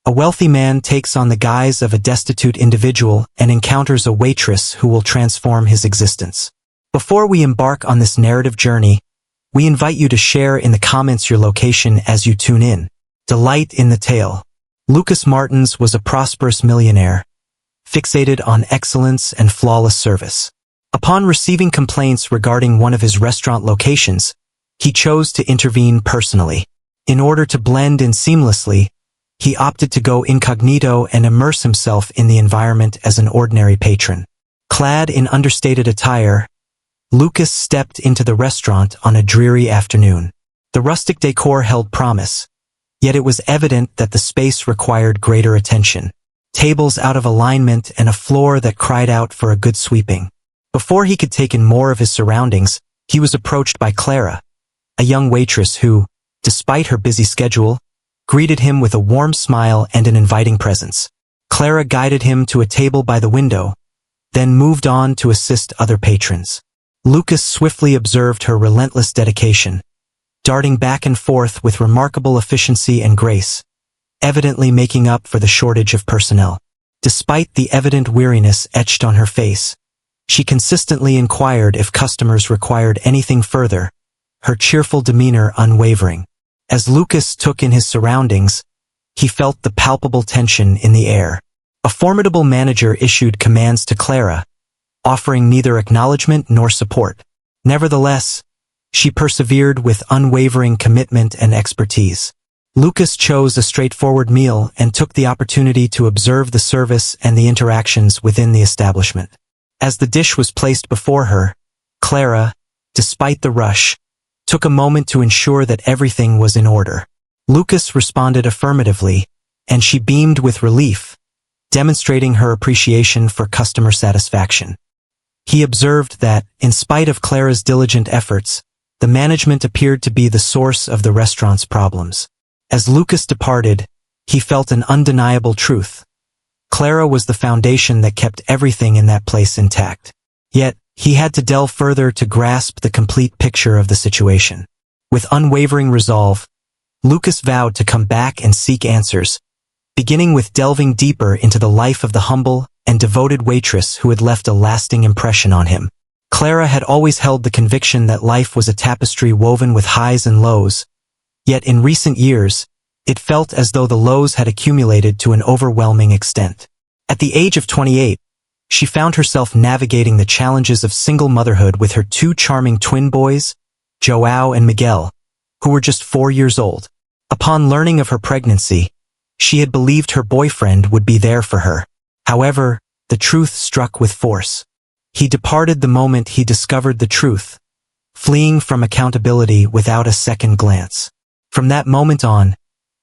A wealthy man takes on the guise of a destitute individual and encounters a waitress who will transform his existence. Before we embark on this narrative journey, we invite you to share in the comments your location as you tune in. Delight in the tale. Lucas Martins was a prosperous millionaire, fixated on excellence and flawless service. Upon receiving complaints regarding one of his restaurant locations, he chose to intervene personally. In order to blend in seamlessly, he opted to go incognito and immerse himself in the environment as an ordinary patron. Clad in understated attire, Lucas stepped into the restaurant on a dreary afternoon. The rustic decor held promise, yet it was evident that the space required greater attention. Tables out of alignment and a floor that cried out for a good sweeping. Before he could take in more of his surroundings, he was approached by Clara, a young waitress who, despite her busy schedule, greeted him with a warm smile and an inviting presence. Clara guided him to a table by the window, then moved on to assist other patrons. Lucas swiftly observed her relentless dedication, darting back and forth with remarkable efficiency and grace, evidently making up for the shortage of personnel. Despite the evident weariness etched on her face, she consistently inquired if customers required anything further, her cheerful demeanor unwavering. As Lucas took in his surroundings, he felt the palpable tension in the air. A formidable manager issued commands to Clara, offering neither acknowledgement nor support. Nevertheless, she persevered with unwavering commitment and expertise. Lucas chose a straightforward meal and took the opportunity to observe the service and the interactions within the establishment. As the dish was placed before her, Clara, despite the rush, took a moment to ensure that everything was in order. Lucas responded affirmatively, and she beamed with relief, demonstrating her appreciation for customer satisfaction. He observed that, in spite of Clara's diligent efforts, the management appeared to be the source of the restaurant's problems. As Lucas departed, he felt an undeniable truth. Clara was the foundation that kept everything in that place intact. Yet, he had to delve further to grasp the complete picture of the situation. With unwavering resolve, Lucas vowed to come back and seek answers, beginning with delving deeper into the life of the humble and devoted waitress who had left a lasting impression on him. Clara had always held the conviction that life was a tapestry woven with highs and lows, yet in recent years, it felt as though the lows had accumulated to an overwhelming extent. At the age of 28, she found herself navigating the challenges of single motherhood with her two charming twin boys, Joao and Miguel, who were just 4 years old. Upon learning of her pregnancy, she had believed her boyfriend would be there for her. However, the truth struck with force. He departed the moment he discovered the truth, fleeing from accountability without a second glance. From that moment on,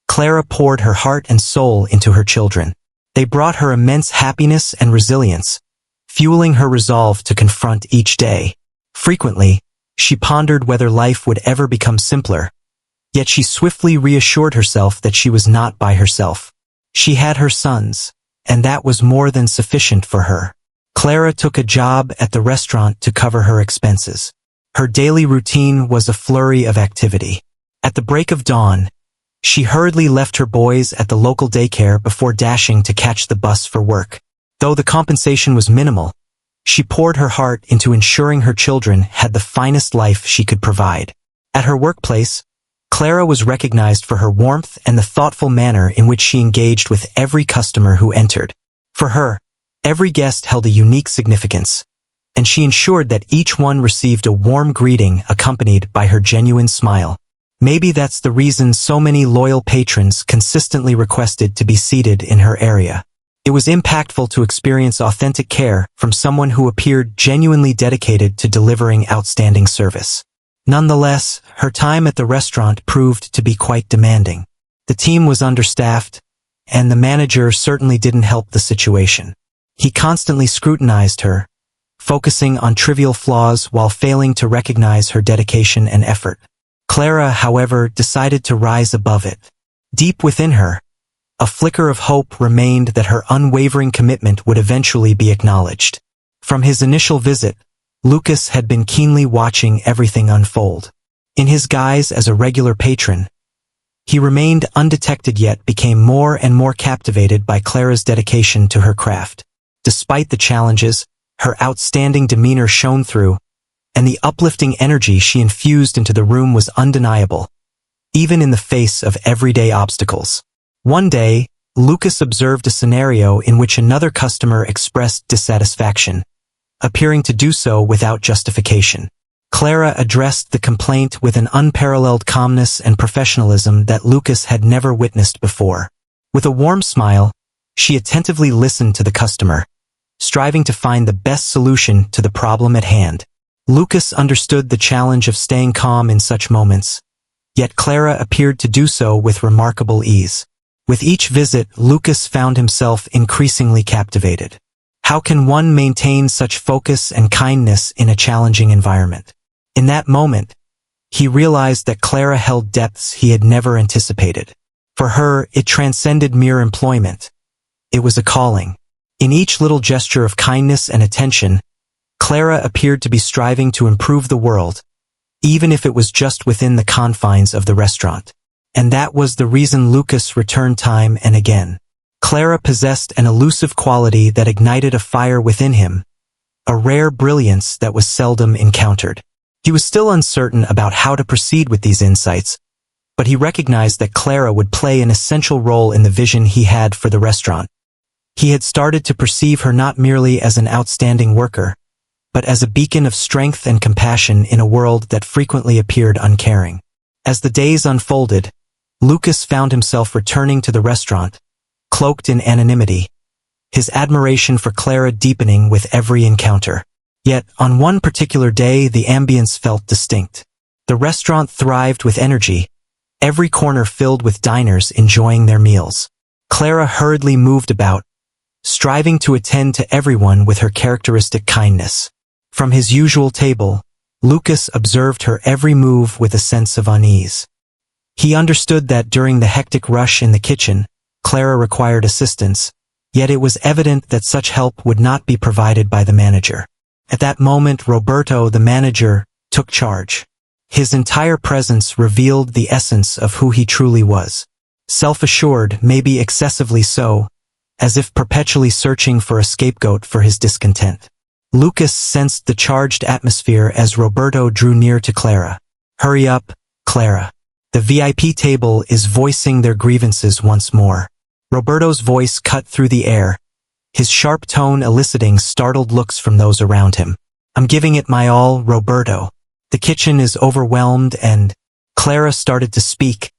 Clara poured her heart and soul into her children. They brought her immense happiness and resilience, fueling her resolve to confront each day. Frequently, she pondered whether life would ever become simpler, yet she swiftly reassured herself that she was not by herself. She had her sons, and that was more than sufficient for her. Clara took a job at the restaurant to cover her expenses. Her daily routine was a flurry of activity. At the break of dawn, she hurriedly left her boys at the local daycare before dashing to catch the bus for work. Though the compensation was minimal, she poured her heart into ensuring her children had the finest life she could provide. At her workplace, Clara was recognized for her warmth and the thoughtful manner in which she engaged with every customer who entered. For her, every guest held a unique significance, and she ensured that each one received a warm greeting accompanied by her genuine smile. Maybe that's the reason so many loyal patrons consistently requested to be seated in her area. It was impactful to experience authentic care from someone who appeared genuinely dedicated to delivering outstanding service. Nonetheless, her time at the restaurant proved to be quite demanding. The team was understaffed, and the manager certainly didn't help the situation. He constantly scrutinized her, focusing on trivial flaws while failing to recognize her dedication and effort. Clara, however, decided to rise above it. Deep within her, a flicker of hope remained that her unwavering commitment would eventually be acknowledged. From his initial visit, Lucas had been keenly watching everything unfold. In his guise as a regular patron, He remained undetected yet became more and more captivated by Clara's dedication to her craft. Despite the challenges, her outstanding demeanor shone through, and the uplifting energy she infused into the room was undeniable, even in the face of everyday obstacles. One day, Lucas observed a scenario in which another customer expressed dissatisfaction, appearing to do so without justification. Clara addressed the complaint with an unparalleled calmness and professionalism that Lucas had never witnessed before. With a warm smile, she attentively listened to the customer, striving to find the best solution to the problem at hand. Lucas understood the challenge of staying calm in such moments, yet Clara appeared to do so with remarkable ease. With each visit, Lucas found himself increasingly captivated. How can one maintain such focus and kindness in a challenging environment? In that moment, he realized that Clara held depths he had never anticipated. For her, it transcended mere employment. It was a calling. In each little gesture of kindness and attention, Clara appeared to be striving to improve the world, even if it was just within the confines of the restaurant. And that was the reason Lucas returned time and again. Clara possessed an elusive quality that ignited a fire within him, a rare brilliance that was seldom encountered. He was still uncertain about how to proceed with these insights, but he recognized that Clara would play an essential role in the vision he had for the restaurant. He had started to perceive her not merely as an outstanding worker, but as a beacon of strength and compassion in a world that frequently appeared uncaring. As the days unfolded, Lucas found himself returning to the restaurant, cloaked in anonymity, his admiration for Clara deepening with every encounter. Yet, on one particular day, the ambience felt distinct. The restaurant thrived with energy, every corner filled with diners enjoying their meals. Clara hurriedly moved about, striving to attend to everyone with her characteristic kindness. From his usual table, Lucas observed her every move with a sense of unease. He understood that during the hectic rush in the kitchen, Clara required assistance, yet it was evident that such help would not be provided by the manager. At that moment, Roberto, the manager, took charge. His entire presence revealed the essence of who he truly was. Self-assured, maybe excessively so, as if perpetually searching for a scapegoat for his discontent. Lucas sensed the charged atmosphere as Roberto drew near to Clara. "Hurry up, Clara. The VIP table is voicing their grievances once more." Roberto's voice cut through the air, his sharp tone eliciting startled looks from those around him. "I'm giving it my all, Roberto. The kitchen is overwhelmed and—" Clara started to speak,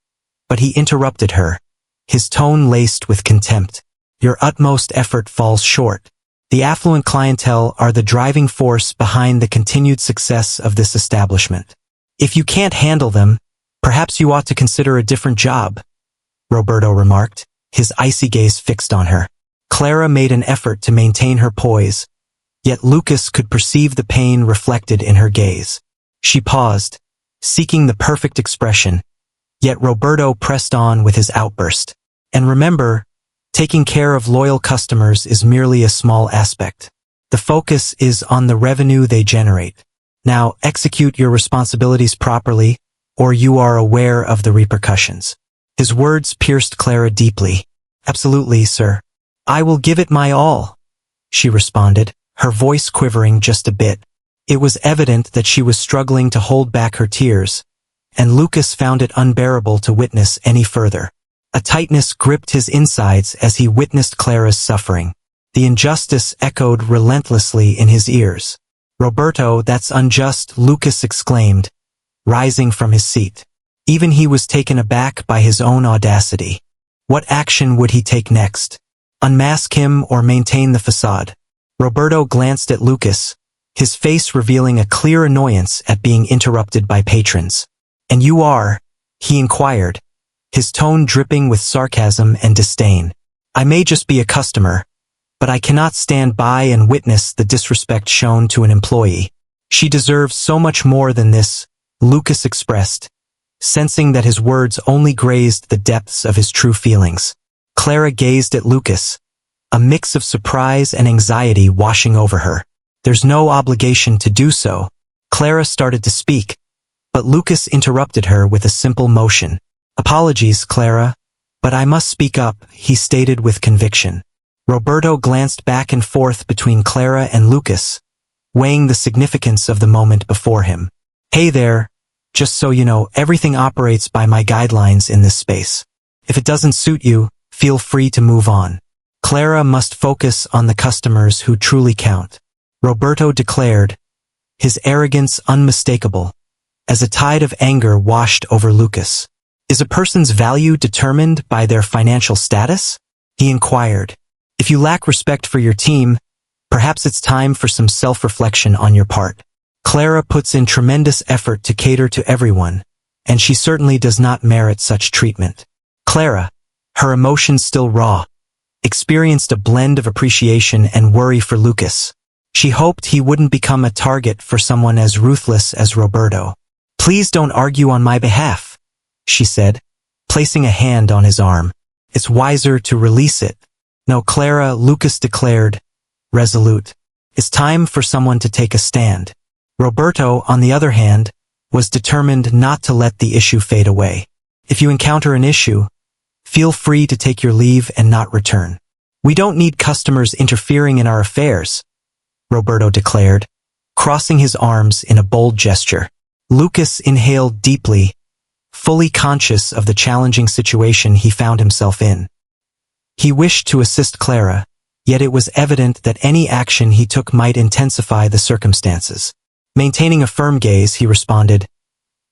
but he interrupted her, his tone laced with contempt. "Your utmost effort falls short. The affluent clientele are the driving force behind the continued success of this establishment. If you can't handle them, perhaps you ought to consider a different job," Roberto remarked, his icy gaze fixed on her. Clara made an effort to maintain her poise, yet Lucas could perceive the pain reflected in her gaze. She paused, seeking the perfect expression, yet Roberto pressed on with his outburst. "And remember, taking care of loyal customers is merely a small aspect. The focus is on the revenue they generate. Now execute your responsibilities properly, or you are aware of the repercussions." His words pierced Clara deeply. "Absolutely, sir. I will give it my all," she responded, her voice quivering just a bit. It was evident that she was struggling to hold back her tears, and Lucas found it unbearable to witness any further. A tightness gripped his insides as he witnessed Clara's suffering. The injustice echoed relentlessly in his ears. "Roberto, that's unjust," Lucas exclaimed, rising from his seat. Even he was taken aback by his own audacity. What action would he take next? Unmask him or maintain the facade? Roberto glanced at Lucas, his face revealing a clear annoyance at being interrupted by patrons. "And you are?" he inquired, his tone dripping with sarcasm and disdain. "I may just be a customer, but I cannot stand by and witness the disrespect shown to an employee. She deserves so much more than this," Lucas expressed, sensing that his words only grazed the depths of his true feelings. Clara gazed at Lucas, a mix of surprise and anxiety washing over her. "There's no obligation to do so." Clara started to speak, but Lucas interrupted her with a simple motion. "Apologies, Clara, but I must speak up," he stated with conviction. Roberto glanced back and forth between Clara and Lucas, weighing the significance of the moment before him. "Hey there, just so you know, everything operates by my guidelines in this space. If it doesn't suit you, feel free to move on. Clara must focus on the customers who truly count," Roberto declared, his arrogance unmistakable, as a tide of anger washed over Lucas. "Is a person's value determined by their financial status?" he inquired. "If you lack respect for your team, perhaps it's time for some self-reflection on your part. Clara puts in tremendous effort to cater to everyone, and she certainly does not merit such treatment." Clara, her emotions still raw, experienced a blend of appreciation and worry for Lucas. She hoped he wouldn't become a target for someone as ruthless as Roberto. "Please don't argue on my behalf," she said, placing a hand on his arm. "It's wiser to release it." "No, Clara," Lucas declared, resolute. "It's time for someone to take a stand." Roberto, on the other hand, was determined not to let the issue fade away. "If you encounter an issue, feel free to take your leave and not return. We don't need customers interfering in our affairs," Roberto declared, crossing his arms in a bold gesture. Lucas inhaled deeply, fully conscious of the challenging situation he found himself in. He wished to assist Clara, yet it was evident that any action he took might intensify the circumstances. Maintaining a firm gaze, he responded,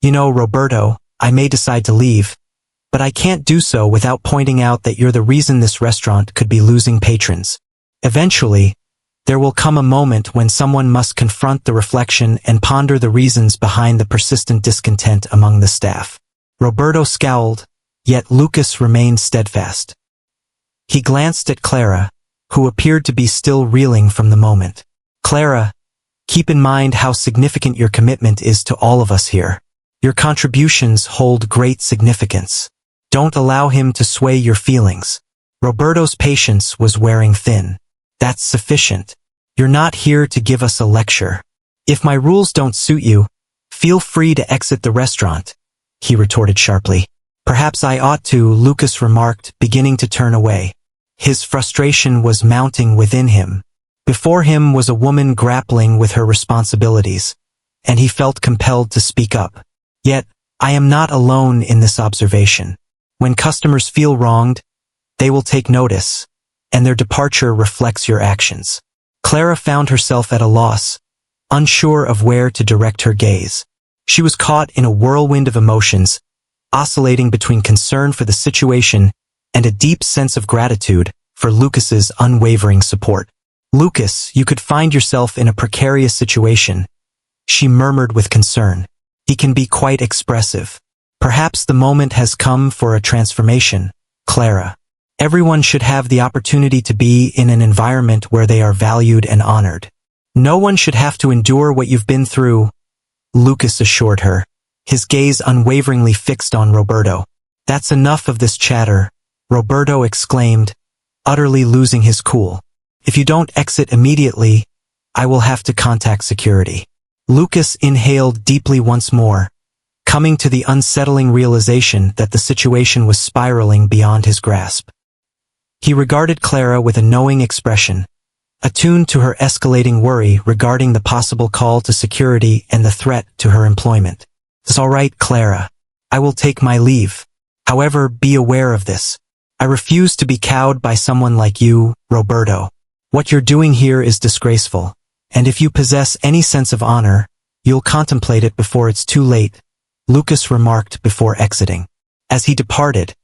"You know, Roberto, I may decide to leave, but I can't do so without pointing out that you're the reason this restaurant could be losing patrons. Eventually, there will come a moment when someone must confront the reflection and ponder the reasons behind the persistent discontent among the staff." Roberto scowled, yet Lucas remained steadfast. He glanced at Clara, who appeared to be still reeling from the moment. "Clara, keep in mind how significant your commitment is to all of us here. Your contributions hold great significance. Don't allow him to sway your feelings." Roberto's patience was wearing thin. "That's sufficient. You're not here to give us a lecture. If my rules don't suit you, feel free to exit the restaurant," he retorted sharply. "Perhaps I ought to," Lucas remarked, beginning to turn away. His frustration was mounting within him. Before him was a woman grappling with her responsibilities, and he felt compelled to speak up. Yet, I am not alone in this observation. When customers feel wronged, they will take notice, and their departure reflects your actions. Clara found herself at a loss, unsure of where to direct her gaze. She was caught in a whirlwind of emotions, oscillating between concern for the situation and a deep sense of gratitude for Lucas's unwavering support. "Lucas, you could find yourself in a precarious situation," she murmured with concern. "He can be quite expressive. Perhaps the moment has come for a transformation, Clara. Everyone should have the opportunity to be in an environment where they are valued and honored. No one should have to endure what you've been through," Lucas assured her, his gaze unwaveringly fixed on Roberto. "That's enough of this chatter," Roberto exclaimed, utterly losing his cool. "If you don't exit immediately, I will have to contact security." Lucas inhaled deeply once more, coming to the unsettling realization that the situation was spiraling beyond his grasp. He regarded Clara with a knowing expression, attuned to her escalating worry regarding the possible call to security and the threat to her employment. "It's all right, Clara. I will take my leave. However, be aware of this. I refuse to be cowed by someone like you, Roberto. What you're doing here is disgraceful, and if you possess any sense of honor, you'll contemplate it before it's too late," Lucas remarked before exiting. As he departed,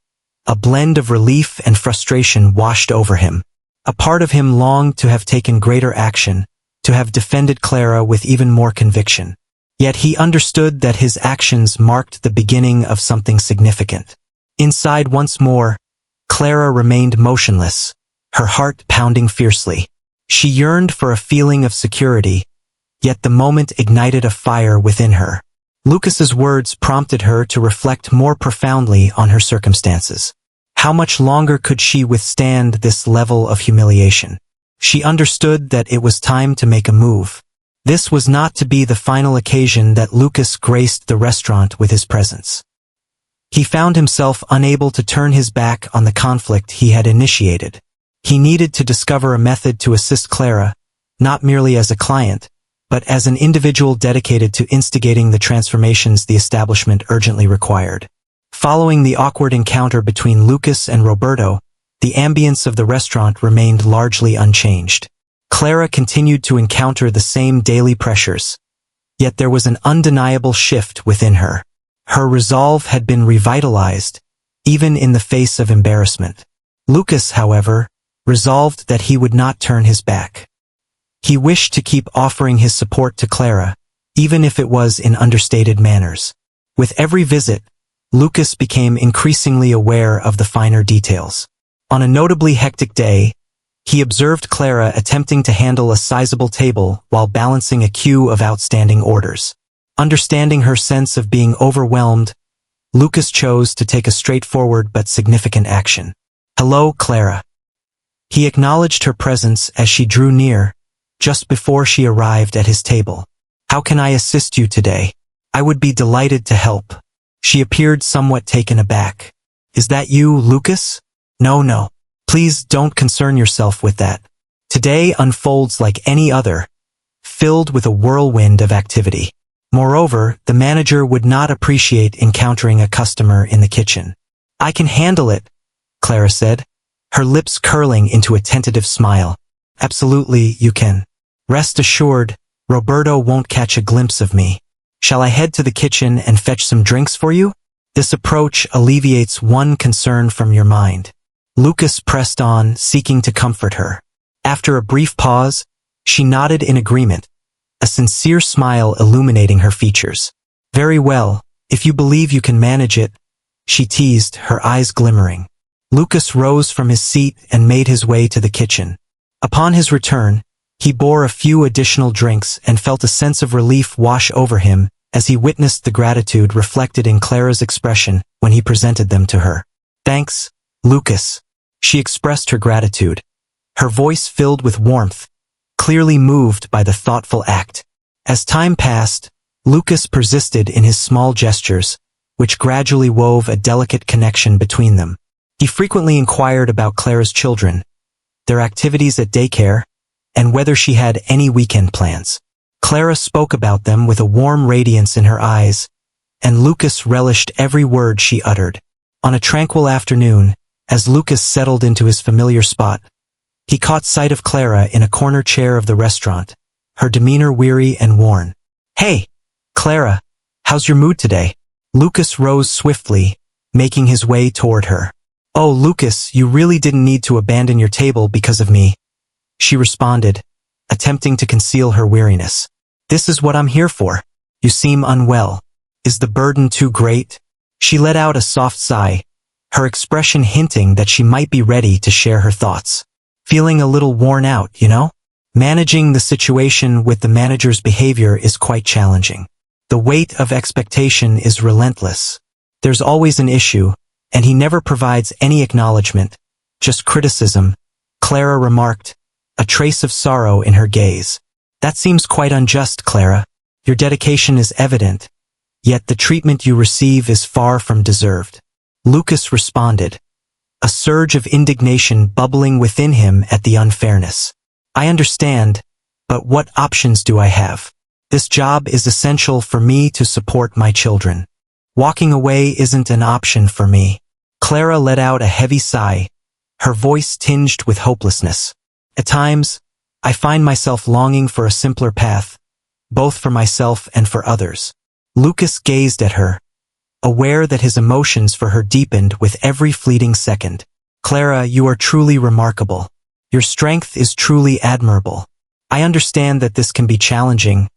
a blend of relief and frustration washed over him. A part of him longed to have taken greater action, to have defended Clara with even more conviction. Yet he understood that his actions marked the beginning of something significant. Inside once more, Clara remained motionless, her heart pounding fiercely. She yearned for a feeling of security, yet the moment ignited a fire within her. Lucas's words prompted her to reflect more profoundly on her circumstances. How much longer could she withstand this level of humiliation? She understood that it was time to make a move. This was not to be the final occasion that Lucas graced the restaurant with his presence. He found himself unable to turn his back on the conflict he had initiated. He needed to discover a method to assist Clara, not merely as a client, but as an individual dedicated to instigating the transformations the establishment urgently required. Following the awkward encounter between Lucas and Roberto, the ambience of the restaurant remained largely unchanged. Clara continued to encounter the same daily pressures, yet there was an undeniable shift within her. Her resolve had been revitalized, even in the face of embarrassment. Lucas, however, resolved that he would not turn his back. He wished to keep offering his support to Clara, even if it was in understated manners. With every visit, Lucas became increasingly aware of the finer details. On a notably hectic day, he observed Clara attempting to handle a sizable table while balancing a queue of outstanding orders. Understanding her sense of being overwhelmed, Lucas chose to take a straightforward but significant action. "Hello, Clara." He acknowledged her presence as she drew near, just before she arrived at his table. "How can I assist you today? I would be delighted to help." She appeared somewhat taken aback. "Is that you, Lucas?" No. Please don't concern yourself with that. Today unfolds like any other, filled with a whirlwind of activity. Moreover, the manager would not appreciate encountering a customer in the kitchen. "I can handle it," Clara said, her lips curling into a tentative smile. "Absolutely, you can. Rest assured, Roberto won't catch a glimpse of me. Shall I head to the kitchen and fetch some drinks for you? This approach alleviates one concern from your mind." Lucas pressed on, seeking to comfort her. After a brief pause, she nodded in agreement, a sincere smile illuminating her features. "Very well, if you believe you can manage it," she teased, her eyes glimmering. Lucas rose from his seat and made his way to the kitchen. Upon his return, he bore a few additional drinks and felt a sense of relief wash over him as he witnessed the gratitude reflected in Clara's expression when he presented them to her. "Thanks, Lucas." She expressed her gratitude, her voice filled with warmth, clearly moved by the thoughtful act. As time passed, Lucas persisted in his small gestures, which gradually wove a delicate connection between them. He frequently inquired about Clara's children, their activities at daycare, and whether she had any weekend plans. Clara spoke about them with a warm radiance in her eyes, and Lucas relished every word she uttered. On a tranquil afternoon, as Lucas settled into his familiar spot, he caught sight of Clara in a corner chair of the restaurant, her demeanor weary and worn. "Hey, Clara, how's your mood today?" Lucas rose swiftly, making his way toward her. "Oh, Lucas, you really didn't need to abandon your table because of me," she responded, attempting to conceal her weariness. "This is what I'm here for. You seem unwell. Is the burden too great?" She let out a soft sigh, her expression hinting that she might be ready to share her thoughts. "Feeling a little worn out, you know? Managing the situation with the manager's behavior is quite challenging. The weight of expectation is relentless. There's always an issue, and he never provides any acknowledgement, just criticism," Clara remarked, a trace of sorrow in her gaze. "That seems quite unjust, Clara. Your dedication is evident, yet the treatment you receive is far from deserved." Lucas responded, a surge of indignation bubbling within him at the unfairness. "I understand, but what options do I have? This job is essential for me to support my children. Walking away isn't an option for me." Clara let out a heavy sigh, her voice tinged with hopelessness. "At times, I find myself longing for a simpler path, both for myself and for others." Lucas gazed at her, aware that his emotions for her deepened with every fleeting second. "Clara, you are truly remarkable. Your strength is truly admirable. I understand that this can be challenging,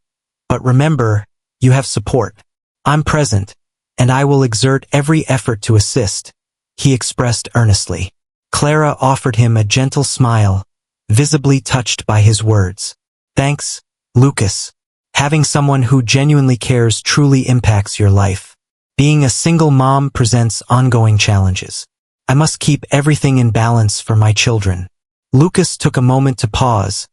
but remember, you have support. I'm present, and I will exert every effort to assist," he expressed earnestly. Clara offered him a gentle smile, visibly touched by his words. "Thanks, Lucas. Having someone who genuinely cares truly impacts your life. Being a single mom presents ongoing challenges. I must keep everything in balance for my children." Lucas took a moment to pause,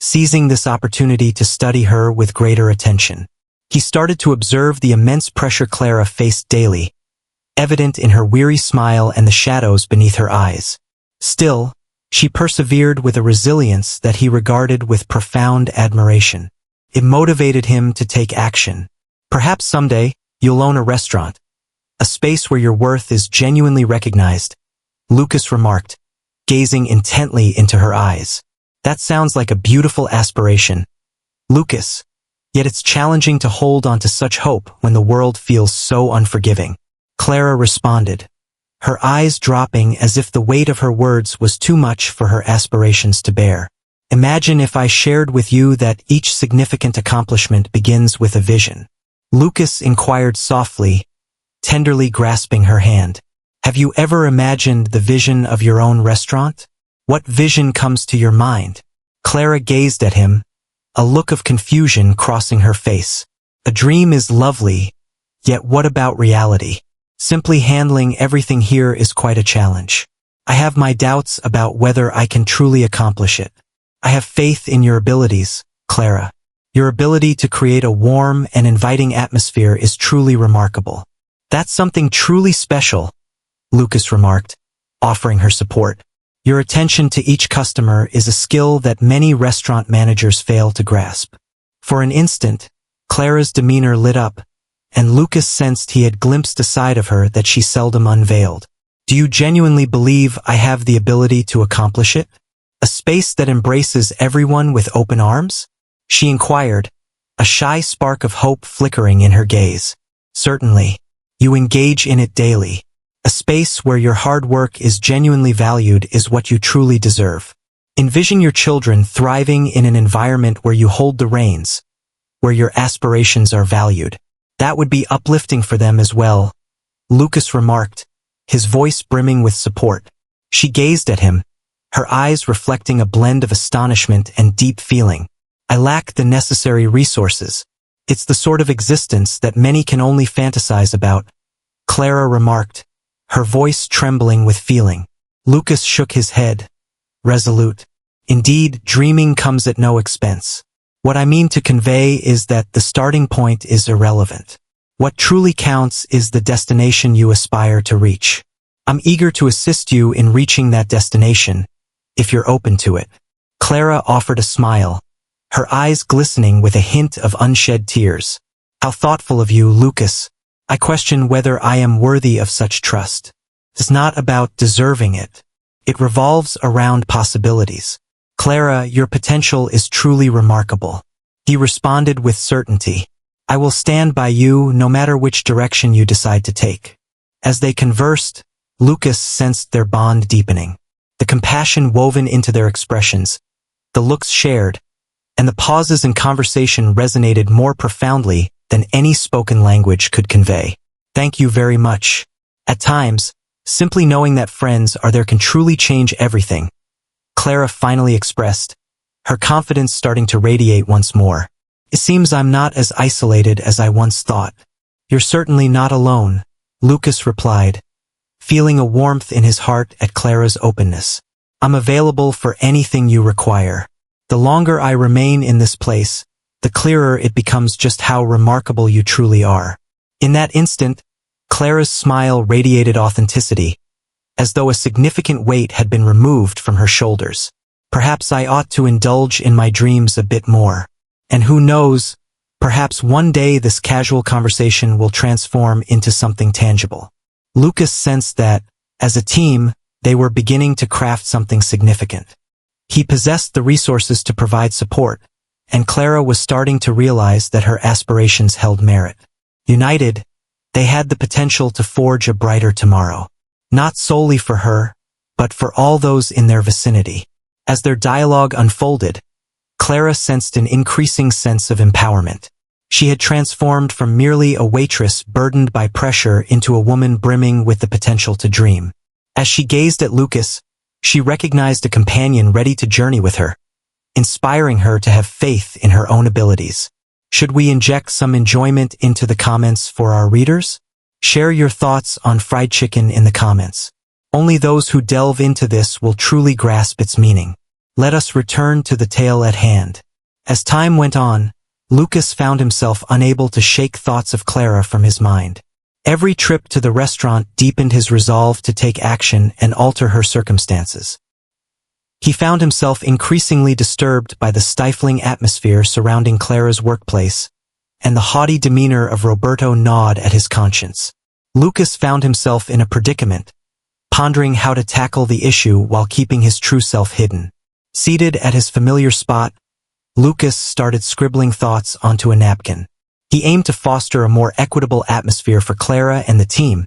seizing this opportunity to study her with greater attention. He started to observe the immense pressure Clara faced daily, evident in her weary smile and the shadows beneath her eyes. Still, she persevered with a resilience that he regarded with profound admiration. It motivated him to take action. Perhaps someday, you'll own a restaurant, a space where your worth is genuinely recognized, Lucas remarked, gazing intently into her eyes. That sounds like a beautiful aspiration, Lucas, yet it's challenging to hold on to such hope when the world feels so unforgiving. Clara responded, her eyes dropping as if the weight of her words was too much for her aspirations to bear. Imagine if I shared with you that each significant accomplishment begins with a vision. Lucas inquired softly, tenderly grasping her hand. Have you ever imagined the vision of your own restaurant? What vision comes to your mind? Clara gazed at him, a look of confusion crossing her face. A dream is lovely, yet what about reality? Simply handling everything here is quite a challenge. I have my doubts about whether I can truly accomplish it. I have faith in your abilities, Clara. Your ability to create a warm and inviting atmosphere is truly remarkable. That's something truly special, Lucas remarked, offering her support. Your attention to each customer is a skill that many restaurant managers fail to grasp. For an instant, Clara's demeanor lit up, and Lucas sensed he had glimpsed a side of her that she seldom unveiled. Do you genuinely believe I have the ability to accomplish it? A space that embraces everyone with open arms? She inquired, a shy spark of hope flickering in her gaze. Certainly. You engage in it daily. A space where your hard work is genuinely valued is what you truly deserve. Envision your children thriving in an environment where you hold the reins, where your aspirations are valued. That would be uplifting for them as well, Lucas remarked, his voice brimming with support. She gazed at him, her eyes reflecting a blend of astonishment and deep feeling. I lack the necessary resources. It's the sort of existence that many can only fantasize about, Clara remarked, her voice trembling with feeling. Lucas shook his head, resolute. Indeed, dreaming comes at no expense. What I mean to convey is that the starting point is irrelevant. What truly counts is the destination you aspire to reach. I'm eager to assist you in reaching that destination, if you're open to it. Clara offered a smile, her eyes glistening with a hint of unshed tears. How thoughtful of you, Lucas. I question whether I am worthy of such trust. It's not about deserving it. It revolves around possibilities. Clara, your potential is truly remarkable. He responded with certainty. I will stand by you no matter which direction you decide to take. As they conversed, Lucas sensed their bond deepening. The compassion woven into their expressions, the looks shared, and the pauses in conversation resonated more profoundly than any spoken language could convey. Thank you very much. At times, simply knowing that friends are there can truly change everything, Clara finally expressed, her confidence starting to radiate once more. It seems I'm not as isolated as I once thought. You're certainly not alone, Lucas replied, feeling a warmth in his heart at Clara's openness. I'm available for anything you require. The longer I remain in this place, the clearer it becomes just how remarkable you truly are. In that instant, Clara's smile radiated authenticity, as though a significant weight had been removed from her shoulders. Perhaps I ought to indulge in my dreams a bit more. And who knows, perhaps one day this casual conversation will transform into something tangible. Lucas sensed that, as a team, they were beginning to craft something significant. He possessed the resources to provide support, and Clara was starting to realize that her aspirations held merit. United, they had the potential to forge a brighter tomorrow. Not solely for her, but for all those in their vicinity. As their dialogue unfolded, Clara sensed an increasing sense of empowerment. She had transformed from merely a waitress burdened by pressure into a woman brimming with the potential to dream. As she gazed at Lucas, she recognized a companion ready to journey with her, inspiring her to have faith in her own abilities. Should we inject some enjoyment into the comments for our readers? Share your thoughts on fried chicken in the comments. Only those who delve into this will truly grasp its meaning. Let us return to the tale at hand. As time went on, Lucas found himself unable to shake thoughts of Clara from his mind. Every trip to the restaurant deepened his resolve to take action and alter her circumstances. He found himself increasingly disturbed by the stifling atmosphere surrounding Clara's workplace, and the haughty demeanor of Roberto gnawed at his conscience. Lucas found himself in a predicament, pondering how to tackle the issue while keeping his true self hidden. Seated at his familiar spot, Lucas started scribbling thoughts onto a napkin. He aimed to foster a more equitable atmosphere for Clara and the team,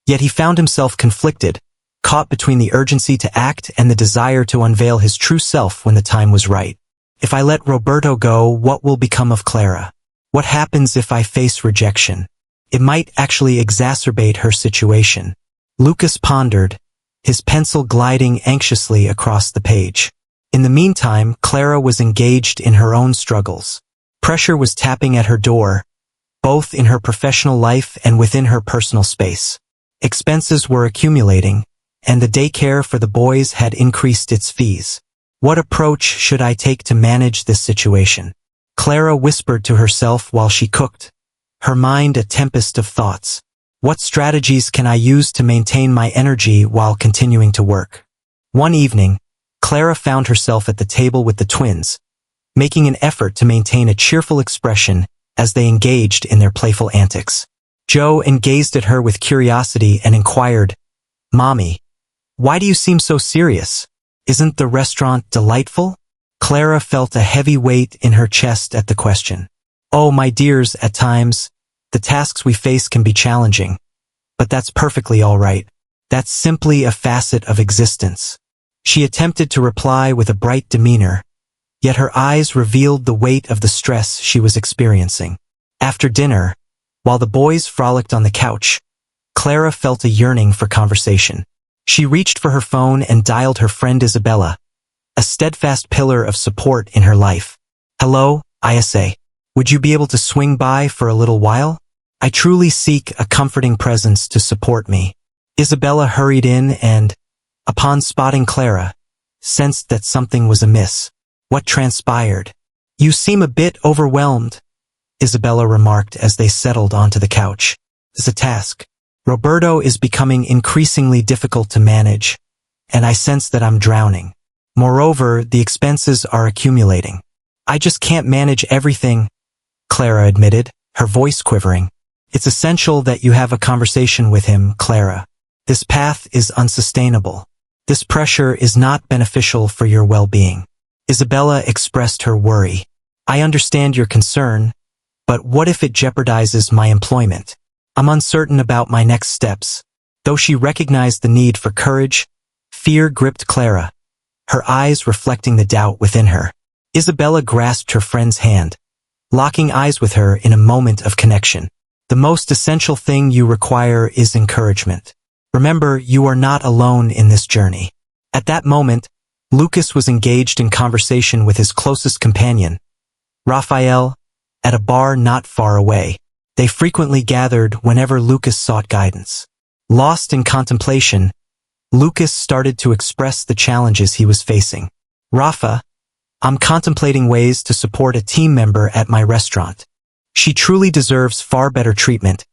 yet he found himself conflicted, caught between the urgency to act and the desire to unveil his true self when the time was right. If I let Roberto go, what will become of Clara? What happens if I face rejection? It might actually exacerbate her situation. Lucas pondered, his pencil gliding anxiously across the page. In the meantime, Clara was engaged in her own struggles. Pressure was tapping at her door, both in her professional life and within her personal space. Expenses were accumulating, and the daycare for the boys had increased its fees. What approach should I take to manage this situation? Clara whispered to herself while she cooked, her mind a tempest of thoughts. What strategies can I use to maintain my energy while continuing to work? One evening, Clara found herself at the table with the twins, making an effort to maintain a cheerful expression as they engaged in their playful antics. Joe gazed at her with curiosity and inquired, "Mommy, why do you seem so serious? Isn't the restaurant delightful?" Clara felt a heavy weight in her chest at the question. "Oh, my dears, at times, the tasks we face can be challenging, but that's perfectly all right. That's simply a facet of existence." She attempted to reply with a bright demeanor, yet her eyes revealed the weight of the stress she was experiencing. After dinner, while the boys frolicked on the couch, Clara felt a yearning for conversation. She reached for her phone and dialed her friend Isabella, a steadfast pillar of support in her life. "Hello, Isa. Would you be able to swing by for a little while? I truly seek a comforting presence to support me." Isabella hurried in and, upon spotting Clara, sensed that something was amiss. "What transpired? You seem a bit overwhelmed," Isabella remarked as they settled onto the couch. "It's a task. Roberto is becoming increasingly difficult to manage, and I sense that I'm drowning. Moreover, the expenses are accumulating. I just can't manage everything," Clara admitted, her voice quivering. "It's essential that you have a conversation with him, Clara. This path is unsustainable. This pressure is not beneficial for your well-being." Isabella expressed her worry. "I understand your concern, but what if it jeopardizes my employment? I'm uncertain about my next steps." Though she recognized the need for courage, fear gripped Clara, her eyes reflecting the doubt within her. Isabella grasped her friend's hand, locking eyes with her in a moment of connection. "The most essential thing you require is encouragement. Remember, you are not alone in this journey." At that moment, Lucas was engaged in conversation with his closest companion, Raphael, at a bar not far away. They frequently gathered whenever Lucas sought guidance. Lost in contemplation, Lucas started to express the challenges he was facing. "Rafa, I'm contemplating ways to support a team member at my restaurant. She truly deserves far better treatment,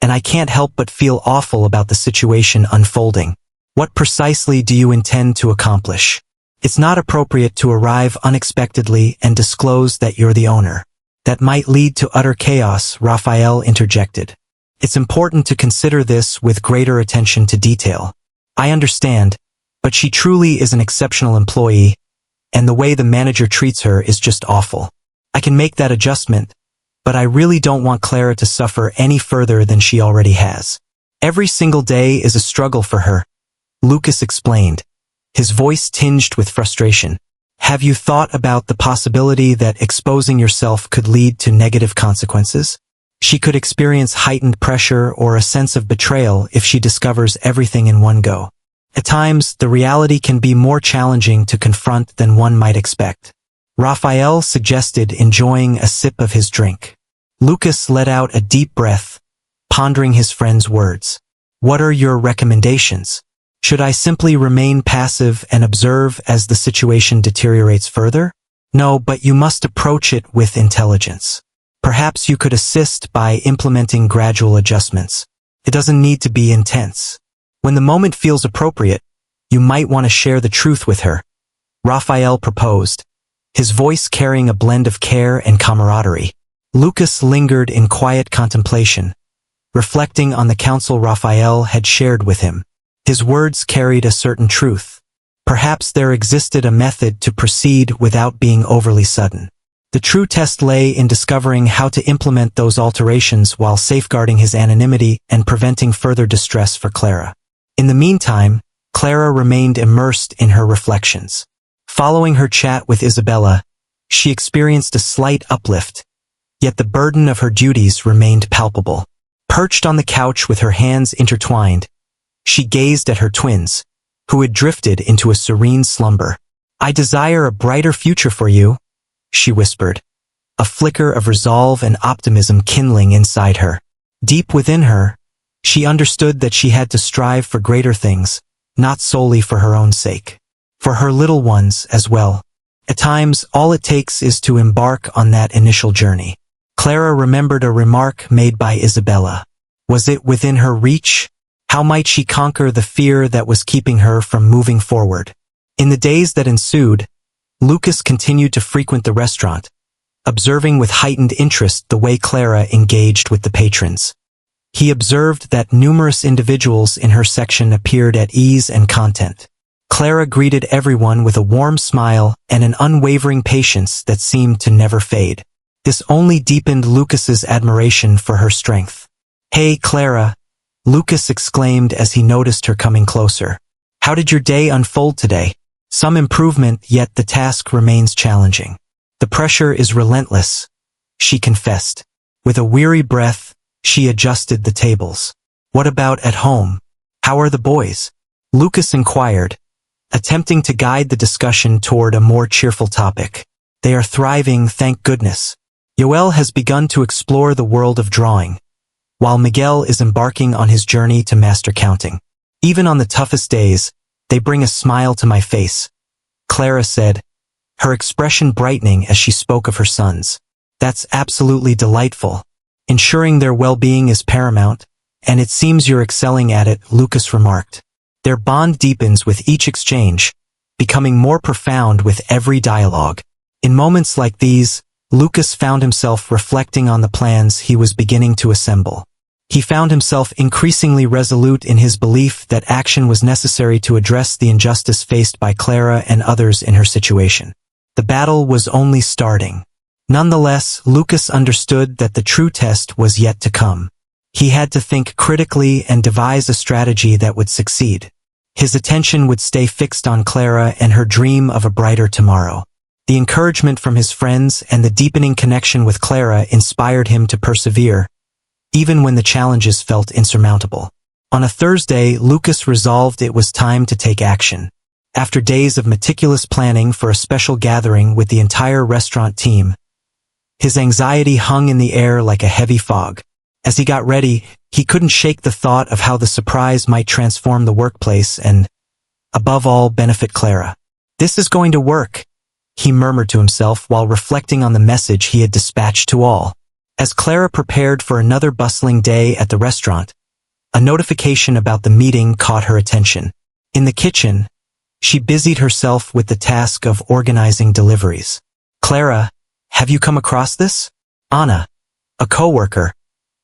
and I can't help but feel awful about the situation unfolding. What precisely do you intend to accomplish? It's not appropriate to arrive unexpectedly and disclose that you're the owner. That might lead to utter chaos," Raphael interjected. "It's important to consider this with greater attention to detail. I understand, but she truly is an exceptional employee, and the way the manager treats her is just awful. I can make that adjustment, but I really don't want Clara to suffer any further than she already has. Every single day is a struggle for her," Lucas explained, his voice tinged with frustration. "Have you thought about the possibility that exposing yourself could lead to negative consequences? She could experience heightened pressure or a sense of betrayal if she discovers everything in one go. At times, the reality can be more challenging to confront than one might expect." Raphael suggested, enjoying a sip of his drink. Lucas let out a deep breath, pondering his friend's words. "What are your recommendations? Should I simply remain passive and observe as the situation deteriorates further? No, but you must approach it with intelligence. Perhaps you could assist by implementing gradual adjustments. It doesn't need to be intense. When the moment feels appropriate, you might want to share the truth with her, Raphael proposed, his voice carrying a blend of care and camaraderie. Lucas lingered in quiet contemplation, reflecting on the counsel Raphael had shared with him. His words carried a certain truth. Perhaps there existed a method to proceed without being overly sudden. The true test lay in discovering how to implement those alterations while safeguarding his anonymity and preventing further distress for Clara. In the meantime, Clara remained immersed in her reflections. Following her chat with Isabella, she experienced a slight uplift, yet the burden of her duties remained palpable. Perched on the couch with her hands intertwined, she gazed at her twins, who had drifted into a serene slumber. "I desire a brighter future for you," she whispered, a flicker of resolve and optimism kindling inside her. Deep within her, she understood that she had to strive for greater things, not solely for her own sake. For her little ones as well. At times, all it takes is to embark on that initial journey. Clara remembered a remark made by Isabella. Was it within her reach? How might she conquer the fear that was keeping her from moving forward? In the days that ensued, Lucas continued to frequent the restaurant, observing with heightened interest the way Clara engaged with the patrons. He observed that numerous individuals in her section appeared at ease and content. Clara greeted everyone with a warm smile and an unwavering patience that seemed to never fade. This only deepened Lucas's admiration for her strength. "Hey, Clara," Lucas exclaimed as he noticed her coming closer. "How did your day unfold today?" "Some improvement, yet the task remains challenging. The pressure is relentless," she confessed. With a weary breath, she adjusted the tables. "What about at home? How are the boys?" Lucas inquired, attempting to guide the discussion toward a more cheerful topic. "They are thriving, thank goodness. Yoel has begun to explore the world of drawing, while Miguel is embarking on his journey to master counting. Even on the toughest days, they bring a smile to my face," Clara said, her expression brightening as she spoke of her sons. "That's absolutely delightful. Ensuring their well-being is paramount, and it seems you're excelling at it," Lucas remarked. Their bond deepens with each exchange, becoming more profound with every dialogue. In moments like these, Lucas found himself reflecting on the plans he was beginning to assemble. He found himself increasingly resolute in his belief that action was necessary to address the injustice faced by Clara and others in her situation. The battle was only starting. Nonetheless, Lucas understood that the true test was yet to come. He had to think critically and devise a strategy that would succeed. His attention would stay fixed on Clara and her dream of a brighter tomorrow. The encouragement from his friends and the deepening connection with Clara inspired him to persevere, even when the challenges felt insurmountable. On a Thursday, Lucas resolved it was time to take action. After days of meticulous planning for a special gathering with the entire restaurant team, his anxiety hung in the air like a heavy fog. As he got ready, he couldn't shake the thought of how the surprise might transform the workplace and, above all, benefit Clara. "This is going to work," he murmured to himself while reflecting on the message he had dispatched to all. As Clara prepared for another bustling day at the restaurant, a notification about the meeting caught her attention. In the kitchen, she busied herself with the task of organizing deliveries. "Clara, have you come across this?" Anna, a coworker,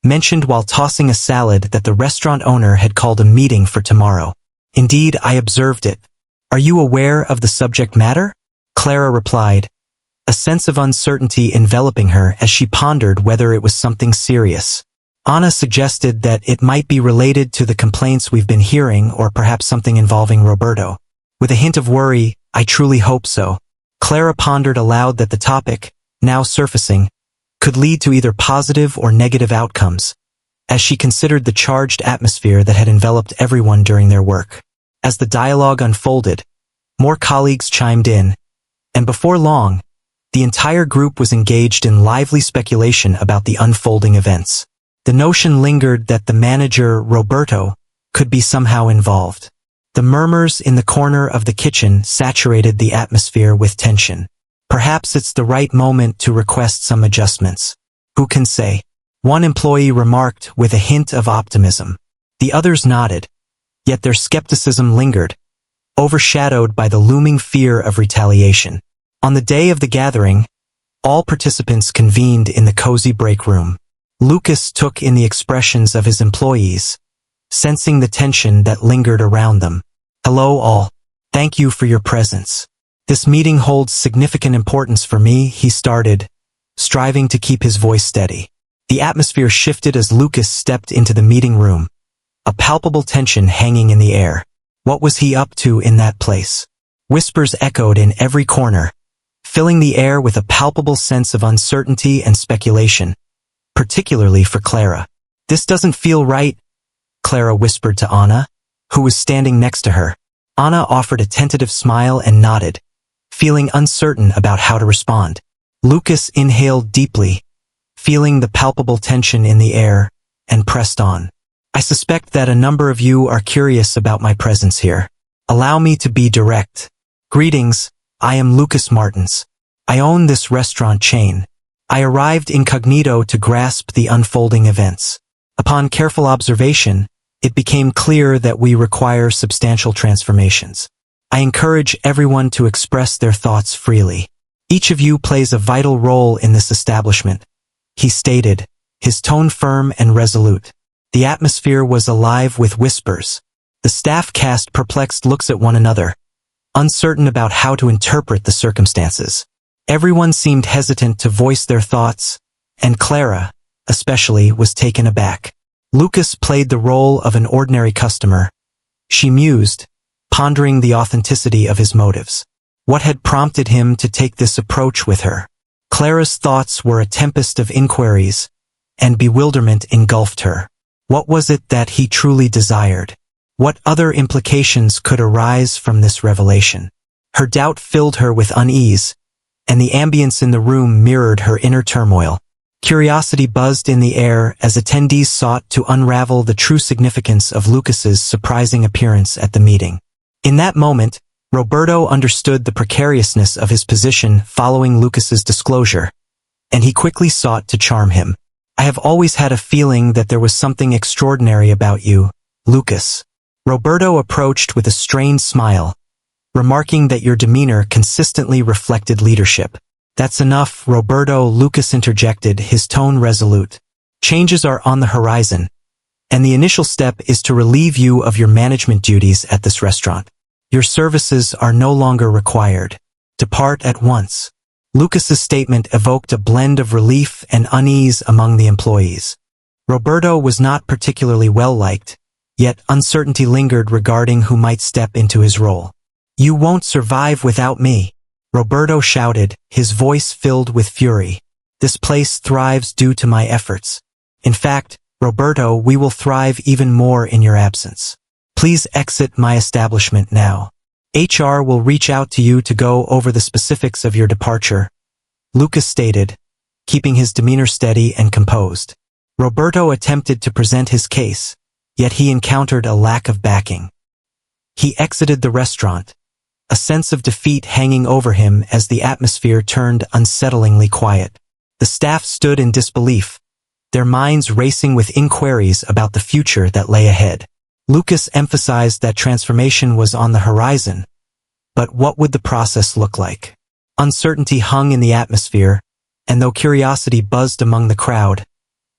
mentioned while tossing a salad that the restaurant owner had called a meeting for tomorrow. "Indeed, I observed it. Are you aware of the subject matter?" Clara replied, a sense of uncertainty enveloping her as she pondered whether it was something serious. Anna suggested that it might be related to the complaints we've been hearing or perhaps something involving Roberto. With a hint of worry, "I truly hope so." Clara pondered aloud that the topic, now surfacing, could lead to either positive or negative outcomes, as she considered the charged atmosphere that had enveloped everyone during their work. As the dialogue unfolded, more colleagues chimed in, and before long, the entire group was engaged in lively speculation about the unfolding events. The notion lingered that the manager, Roberto, could be somehow involved. The murmurs in the corner of the kitchen saturated the atmosphere with tension. "Perhaps it's the right moment to request some adjustments. Who can say?" one employee remarked with a hint of optimism. The others nodded, yet their skepticism lingered, overshadowed by the looming fear of retaliation. On the day of the gathering, all participants convened in the cozy break room. Lucas took in the expressions of his employees, sensing the tension that lingered around them. "Hello all. Thank you for your presence. This meeting holds significant importance for me," he started, striving to keep his voice steady. The atmosphere shifted as Lucas stepped into the meeting room, a palpable tension hanging in the air. What was he up to in that place? Whispers echoed in every corner, filling the air with a palpable sense of uncertainty and speculation, particularly for Clara. "This doesn't feel right," Clara whispered to Anna, who was standing next to her. Anna offered a tentative smile and nodded, feeling uncertain about how to respond. Lucas inhaled deeply, feeling the palpable tension in the air, and pressed on. "I suspect that a number of you are curious about my presence here. Allow me to be direct. Greetings, I am Lucas Martins. I own this restaurant chain. I arrived incognito to grasp the unfolding events. Upon careful observation, it became clear that we require substantial transformations. I encourage everyone to express their thoughts freely. Each of you plays a vital role in this establishment," he stated, his tone firm and resolute. The atmosphere was alive with whispers. The staff cast perplexed looks at one another, uncertain about how to interpret the circumstances. Everyone seemed hesitant to voice their thoughts, and Clara, especially, was taken aback. Lucas played the role of an ordinary customer. She mused, pondering the authenticity of his motives. What had prompted him to take this approach with her? Clara's thoughts were a tempest of inquiries, and bewilderment engulfed her. What was it that he truly desired? What other implications could arise from this revelation? Her doubt filled her with unease, and the ambience in the room mirrored her inner turmoil. Curiosity buzzed in the air as attendees sought to unravel the true significance of Lucas's surprising appearance at the meeting. In that moment, Roberto understood the precariousness of his position following Lucas's disclosure, and he quickly sought to charm him. "I have always had a feeling that there was something extraordinary about you, Lucas." Roberto approached with a strained smile, remarking that your demeanor consistently reflected leadership. "That's enough, Roberto," Lucas interjected, his tone resolute. "Changes are on the horizon, and the initial step is to relieve you of your management duties at this restaurant. Your services are no longer required. Depart at once." Lucas's statement evoked a blend of relief and unease among the employees. Roberto was not particularly well-liked, yet uncertainty lingered regarding who might step into his role. "You won't survive without me," Roberto shouted, his voice filled with fury. "This place thrives due to my efforts. In fact, Roberto, we will thrive even more in your absence. Please exit my establishment now. HR will reach out to you to go over the specifics of your departure," Lucas stated, keeping his demeanor steady and composed. Roberto attempted to present his case, yet he encountered a lack of backing. He exited the restaurant, a sense of defeat hanging over him as the atmosphere turned unsettlingly quiet. The staff stood in disbelief, their minds racing with inquiries about the future that lay ahead. Lucas emphasized that transformation was on the horizon, but what would the process look like? Uncertainty hung in the atmosphere, and though curiosity buzzed among the crowd,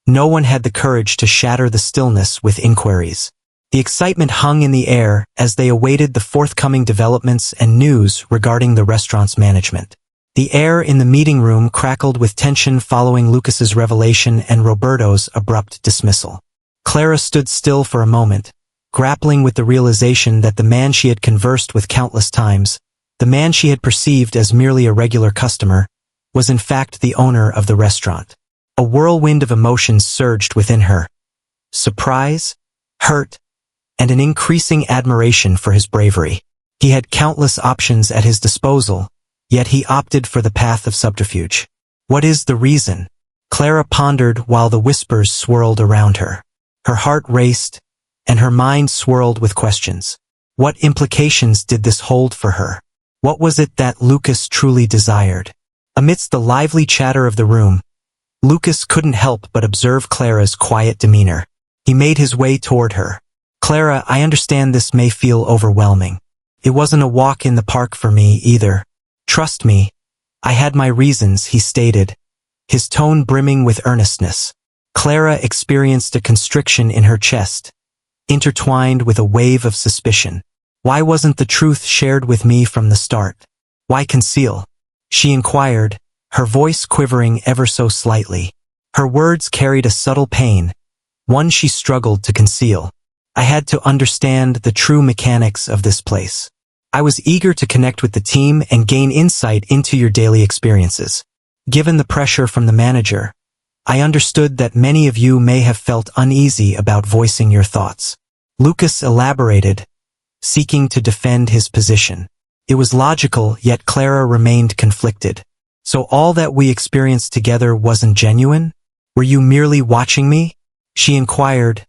no one had the courage to shatter the stillness with inquiries. The excitement hung in the air as they awaited the forthcoming developments and news regarding the restaurant's management. The air in the meeting room crackled with tension following Lucas's revelation and Roberto's abrupt dismissal. Clara stood still for a moment, grappling with the realization that the man she had conversed with countless times, the man she had perceived as merely a regular customer, was in fact the owner of the restaurant. A whirlwind of emotions surged within her. Surprise, hurt, and an increasing admiration for his bravery. He had countless options at his disposal, yet he opted for the path of subterfuge. What is the reason? Clara pondered while the whispers swirled around her. Her heart raced, and her mind swirled with questions. What implications did this hold for her? What was it that Lucas truly desired? Amidst the lively chatter of the room, Lucas couldn't help but observe Clara's quiet demeanor. He made his way toward her, Clara, I understand this may feel overwhelming. It wasn't a walk in the park for me either. Trust me, I had my reasons, he stated, his tone brimming with earnestness. Clara experienced a constriction in her chest, intertwined with a wave of suspicion. Why wasn't the truth shared with me from the start? Why conceal? She inquired, her voice quivering ever so slightly. Her words carried a subtle pain, one she struggled to conceal. I had to understand the true mechanics of this place. I was eager to connect with the team and gain insight into your daily experiences. Given the pressure from the manager, I understood that many of you may have felt uneasy about voicing your thoughts. Lucas elaborated, seeking to defend his position. It was logical, yet Clara remained conflicted. So all that we experienced together wasn't genuine? Were you merely watching me? She inquired,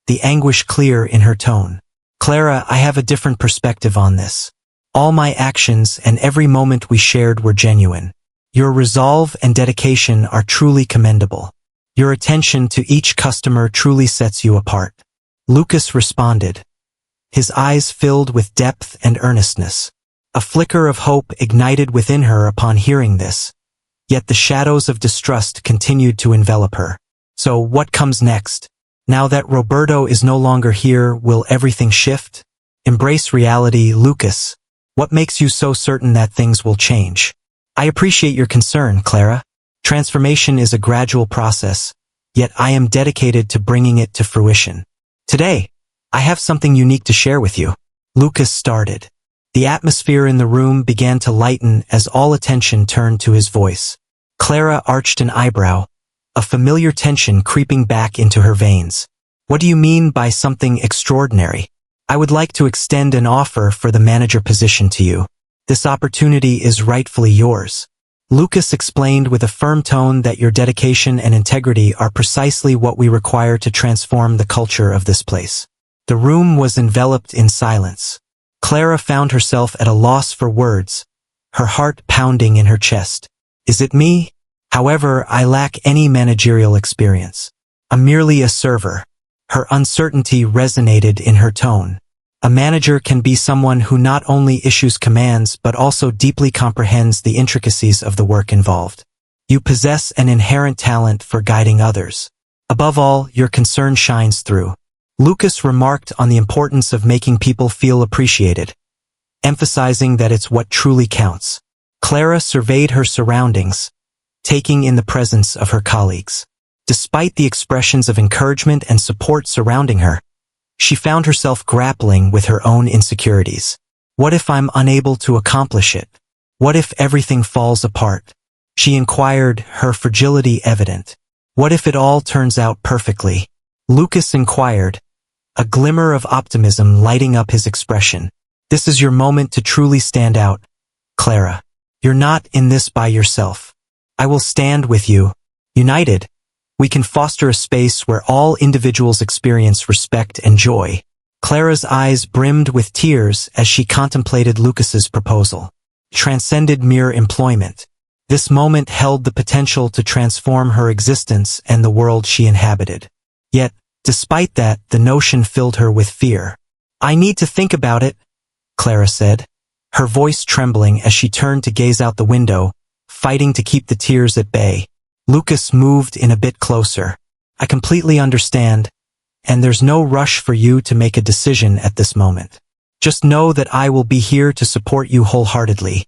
the anguish clear in her tone. Clara, I have a different perspective on this. All my actions and every moment we shared were genuine. Your resolve and dedication are truly commendable. Your attention to each customer truly sets you apart. Lucas responded, his eyes filled with depth and earnestness. A flicker of hope ignited within her upon hearing this, yet the shadows of distrust continued to envelop her. So what comes next? Now that Roberto is no longer here, will everything shift? Embrace reality, Lucas. What makes you so certain that things will change? I appreciate your concern, Clara. Transformation is a gradual process, yet I am dedicated to bringing it to fruition. Today, I have something unique to share with you. Lucas started. The atmosphere in the room began to lighten as all attention turned to his voice. Clara arched an eyebrow, a familiar tension creeping back into her veins. What do you mean by something extraordinary? I would like to extend an offer for the manager position to you. This opportunity is rightfully yours. Lucas explained with a firm tone that your dedication and integrity are precisely what we require to transform the culture of this place. The room was enveloped in silence. Clara found herself at a loss for words, her heart pounding in her chest. Is it me? However, I lack any managerial experience. I'm merely a server. Her uncertainty resonated in her tone. A manager can be someone who not only issues commands but also deeply comprehends the intricacies of the work involved. You possess an inherent talent for guiding others. Above all, your concern shines through. Lucas remarked on the importance of making people feel appreciated, emphasizing that it's what truly counts. Clara surveyed her surroundings, taking in the presence of her colleagues. Despite the expressions of encouragement and support surrounding her, she found herself grappling with her own insecurities. What if I'm unable to accomplish it? What if everything falls apart? She inquired, her fragility evident. What if it all turns out perfectly? Lucas inquired, a glimmer of optimism lighting up his expression. This is your moment to truly stand out, Clara. You're not in this by yourself. I will stand with you. United, we can foster a space where all individuals experience respect and joy. Clara's eyes brimmed with tears as she contemplated Lucas's proposal. Transcended mere employment. This moment held the potential to transform her existence and the world she inhabited. Yet, despite that, the notion filled her with fear. I need to think about it, Clara said, her voice trembling as she turned to gaze out the window, fighting to keep the tears at bay. Lucas moved in a bit closer. I completely understand, and there's no rush for you to make a decision at this moment. Just know that I will be here to support you wholeheartedly,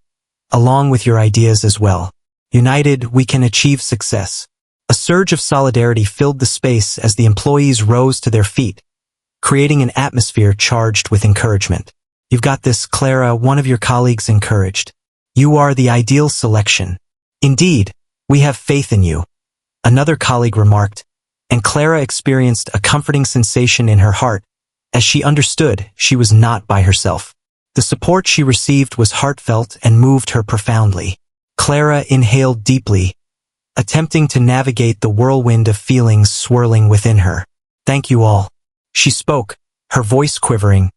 along with your ideas as well. United, we can achieve success. A surge of solidarity filled the space as the employees rose to their feet, creating an atmosphere charged with encouragement. You've got this, Clara, one of your colleagues encouraged. You are the ideal selection. Indeed, we have faith in you, another colleague remarked, and Clara experienced a comforting sensation in her heart as she understood she was not by herself. The support she received was heartfelt and moved her profoundly. Clara inhaled deeply, attempting to navigate the whirlwind of feelings swirling within her. Thank you all. She spoke, her voice quivering.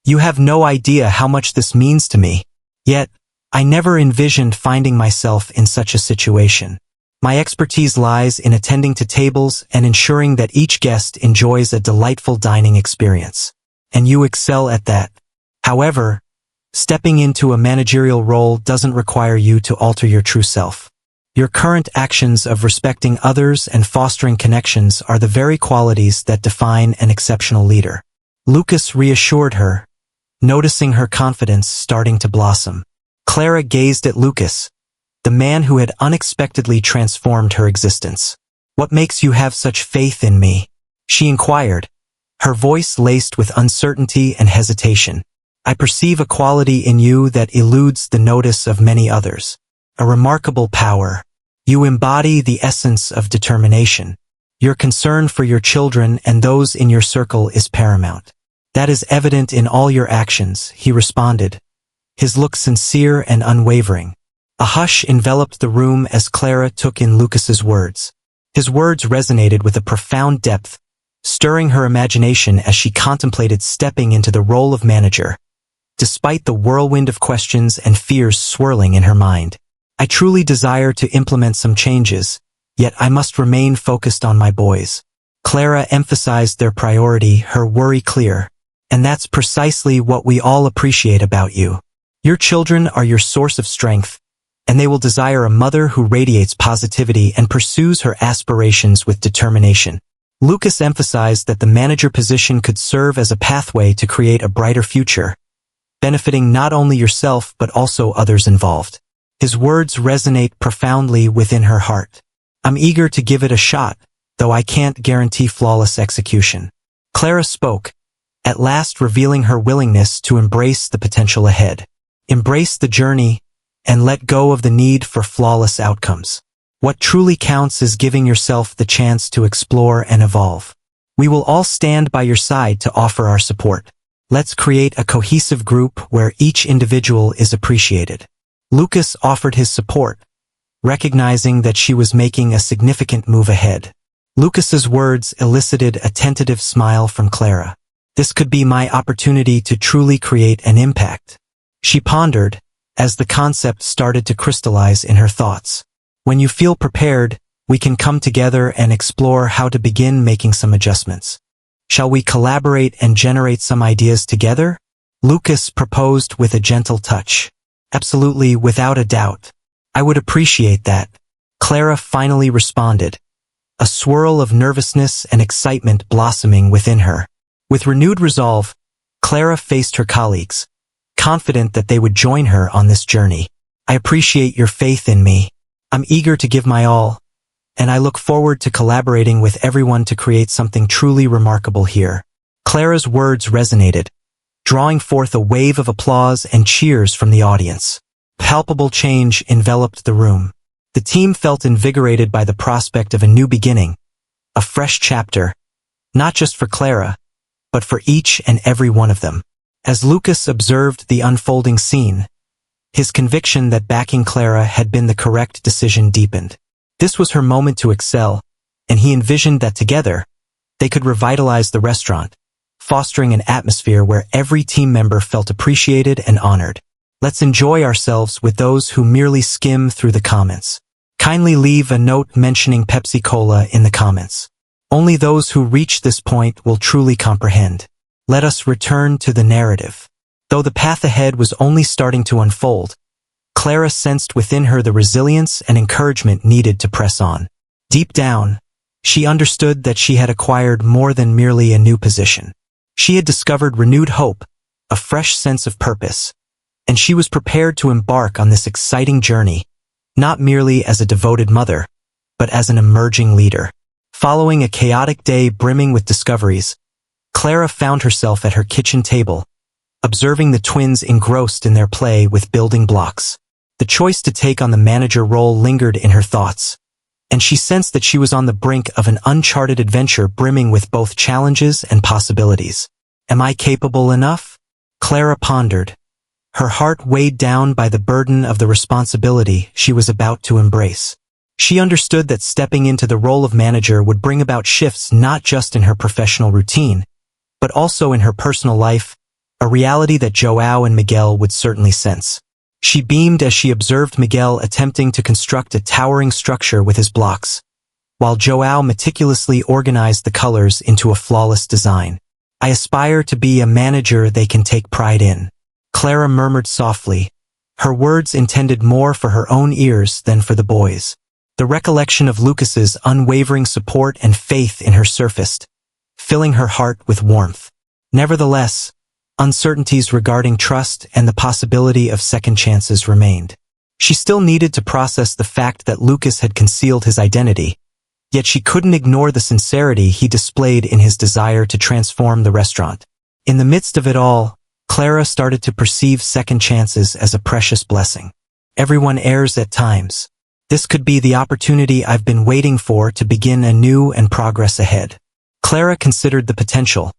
You have no idea how much this means to me. Yet, I never envisioned finding myself in such a situation. My expertise lies in attending to tables and ensuring that each guest enjoys a delightful dining experience. And you excel at that. However, stepping into a managerial role doesn't require you to alter your true self. Your current actions of respecting others and fostering connections are the very qualities that define an exceptional leader. Lucas reassured her, noticing her confidence starting to blossom. Clara gazed at Lucas, the man who had unexpectedly transformed her existence. "What makes you have such faith in me?" she inquired, her voice laced with uncertainty and hesitation. "I perceive a quality in you that eludes the notice of many others. A remarkable power. You embody the essence of determination. Your concern for your children and those in your circle is paramount. That is evident in all your actions," he responded, his look sincere and unwavering. A hush enveloped the room as Clara took in Lucas's words. His words resonated with a profound depth, stirring her imagination as she contemplated stepping into the role of manager, despite the whirlwind of questions and fears swirling in her mind. "I truly desire to implement some changes, yet I must remain focused on my boys." Clara emphasized their priority, her worry clear. "And that's precisely what we all appreciate about you. Your children are your source of strength, and they will desire a mother who radiates positivity and pursues her aspirations with determination." Lucas emphasized that the manager position could serve as a pathway to create a brighter future, benefiting not only yourself but also others involved. His words resonate profoundly within her heart. "I'm eager to give it a shot, though I can't guarantee flawless execution." Clara spoke, at last revealing her willingness to embrace the potential ahead. Embrace the journey, and let go of the need for flawless outcomes. What truly counts is giving yourself the chance to explore and evolve. We will all stand by your side to offer our support. Let's create a cohesive group where each individual is appreciated. Lucas offered his support, recognizing that she was making a significant move ahead. Lucas's words elicited a tentative smile from Clara. "This could be my opportunity to truly create an impact," she pondered, as the concept started to crystallize in her thoughts. "When you feel prepared, we can come together and explore how to begin making some adjustments. Shall we collaborate and generate some ideas together?" Lucas proposed with a gentle touch. "Absolutely, without a doubt. I would appreciate that," Clara finally responded, a swirl of nervousness and excitement blossoming within her. With renewed resolve, Clara faced her colleagues, confident that they would join her on this journey. "I appreciate your faith in me. I'm eager to give my all, and I look forward to collaborating with everyone to create something truly remarkable here." Clara's words resonated, drawing forth a wave of applause and cheers from the audience. Palpable change enveloped the room. The team felt invigorated by the prospect of a new beginning, a fresh chapter, not just for Clara, but for each and every one of them. As Lucas observed the unfolding scene, his conviction that backing Clara had been the correct decision deepened. This was her moment to excel, and he envisioned that together, they could revitalize the restaurant, fostering an atmosphere where every team member felt appreciated and honored. Let's enjoy ourselves with those who merely skim through the comments. Kindly leave a note mentioning Pepsi Cola in the comments. Only those who reach this point will truly comprehend. Let us return to the narrative. Though the path ahead was only starting to unfold, Clara sensed within her the resilience and encouragement needed to press on. Deep down, she understood that she had acquired more than merely a new position. She had discovered renewed hope, a fresh sense of purpose, and she was prepared to embark on this exciting journey, not merely as a devoted mother, but as an emerging leader. Following a chaotic day brimming with discoveries, Clara found herself at her kitchen table, observing the twins engrossed in their play with building blocks. The choice to take on the manager role lingered in her thoughts, and she sensed that she was on the brink of an uncharted adventure brimming with both challenges and possibilities. Am I capable enough? Clara pondered, her heart weighed down by the burden of the responsibility she was about to embrace. She understood that stepping into the role of manager would bring about shifts not just in her professional routine, but also in her personal life, a reality that João and Miguel would certainly sense. She beamed as she observed Miguel attempting to construct a towering structure with his blocks, while Joao meticulously organized the colors into a flawless design. I aspire to be a manager they can take pride in, Clara murmured softly, her words intended more for her own ears than for the boys. The recollection of Lucas's unwavering support and faith in her surfaced, filling her heart with warmth. Nevertheless, uncertainties regarding trust and the possibility of second chances remained. She still needed to process the fact that Lucas had concealed his identity, yet she couldn't ignore the sincerity he displayed in his desire to transform the restaurant. In the midst of it all, Clara started to perceive second chances as a precious blessing. Everyone errs at times. This could be the opportunity I've been waiting for to begin anew and progress ahead. Clara considered the potential,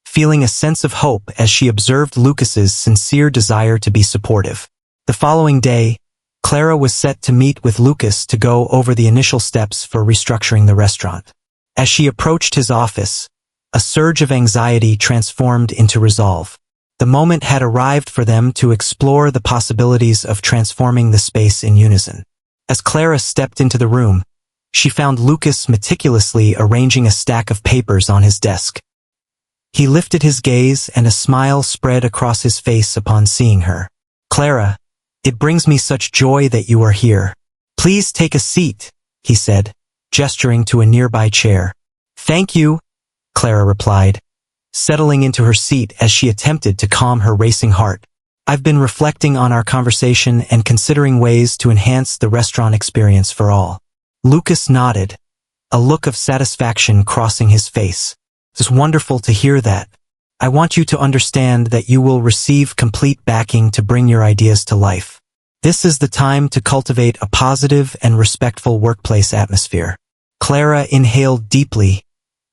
feeling a sense of hope as she observed Lucas's sincere desire to be supportive. The following day, Clara was set to meet with Lucas to go over the initial steps for restructuring the restaurant. As she approached his office, a surge of anxiety transformed into resolve. The moment had arrived for them to explore the possibilities of transforming the space in unison. As Clara stepped into the room, she found Lucas meticulously arranging a stack of papers on his desk. He lifted his gaze and a smile spread across his face upon seeing her. "Clara, it brings me such joy that you are here. Please take a seat," he said, gesturing to a nearby chair. "Thank you," Clara replied, settling into her seat as she attempted to calm her racing heart. "I've been reflecting on our conversation and considering ways to enhance the restaurant experience for all." Lucas nodded, a look of satisfaction crossing his face. "It's wonderful to hear that. I want you to understand that you will receive complete backing to bring your ideas to life. This is the time to cultivate a positive and respectful workplace atmosphere." Clara inhaled deeply,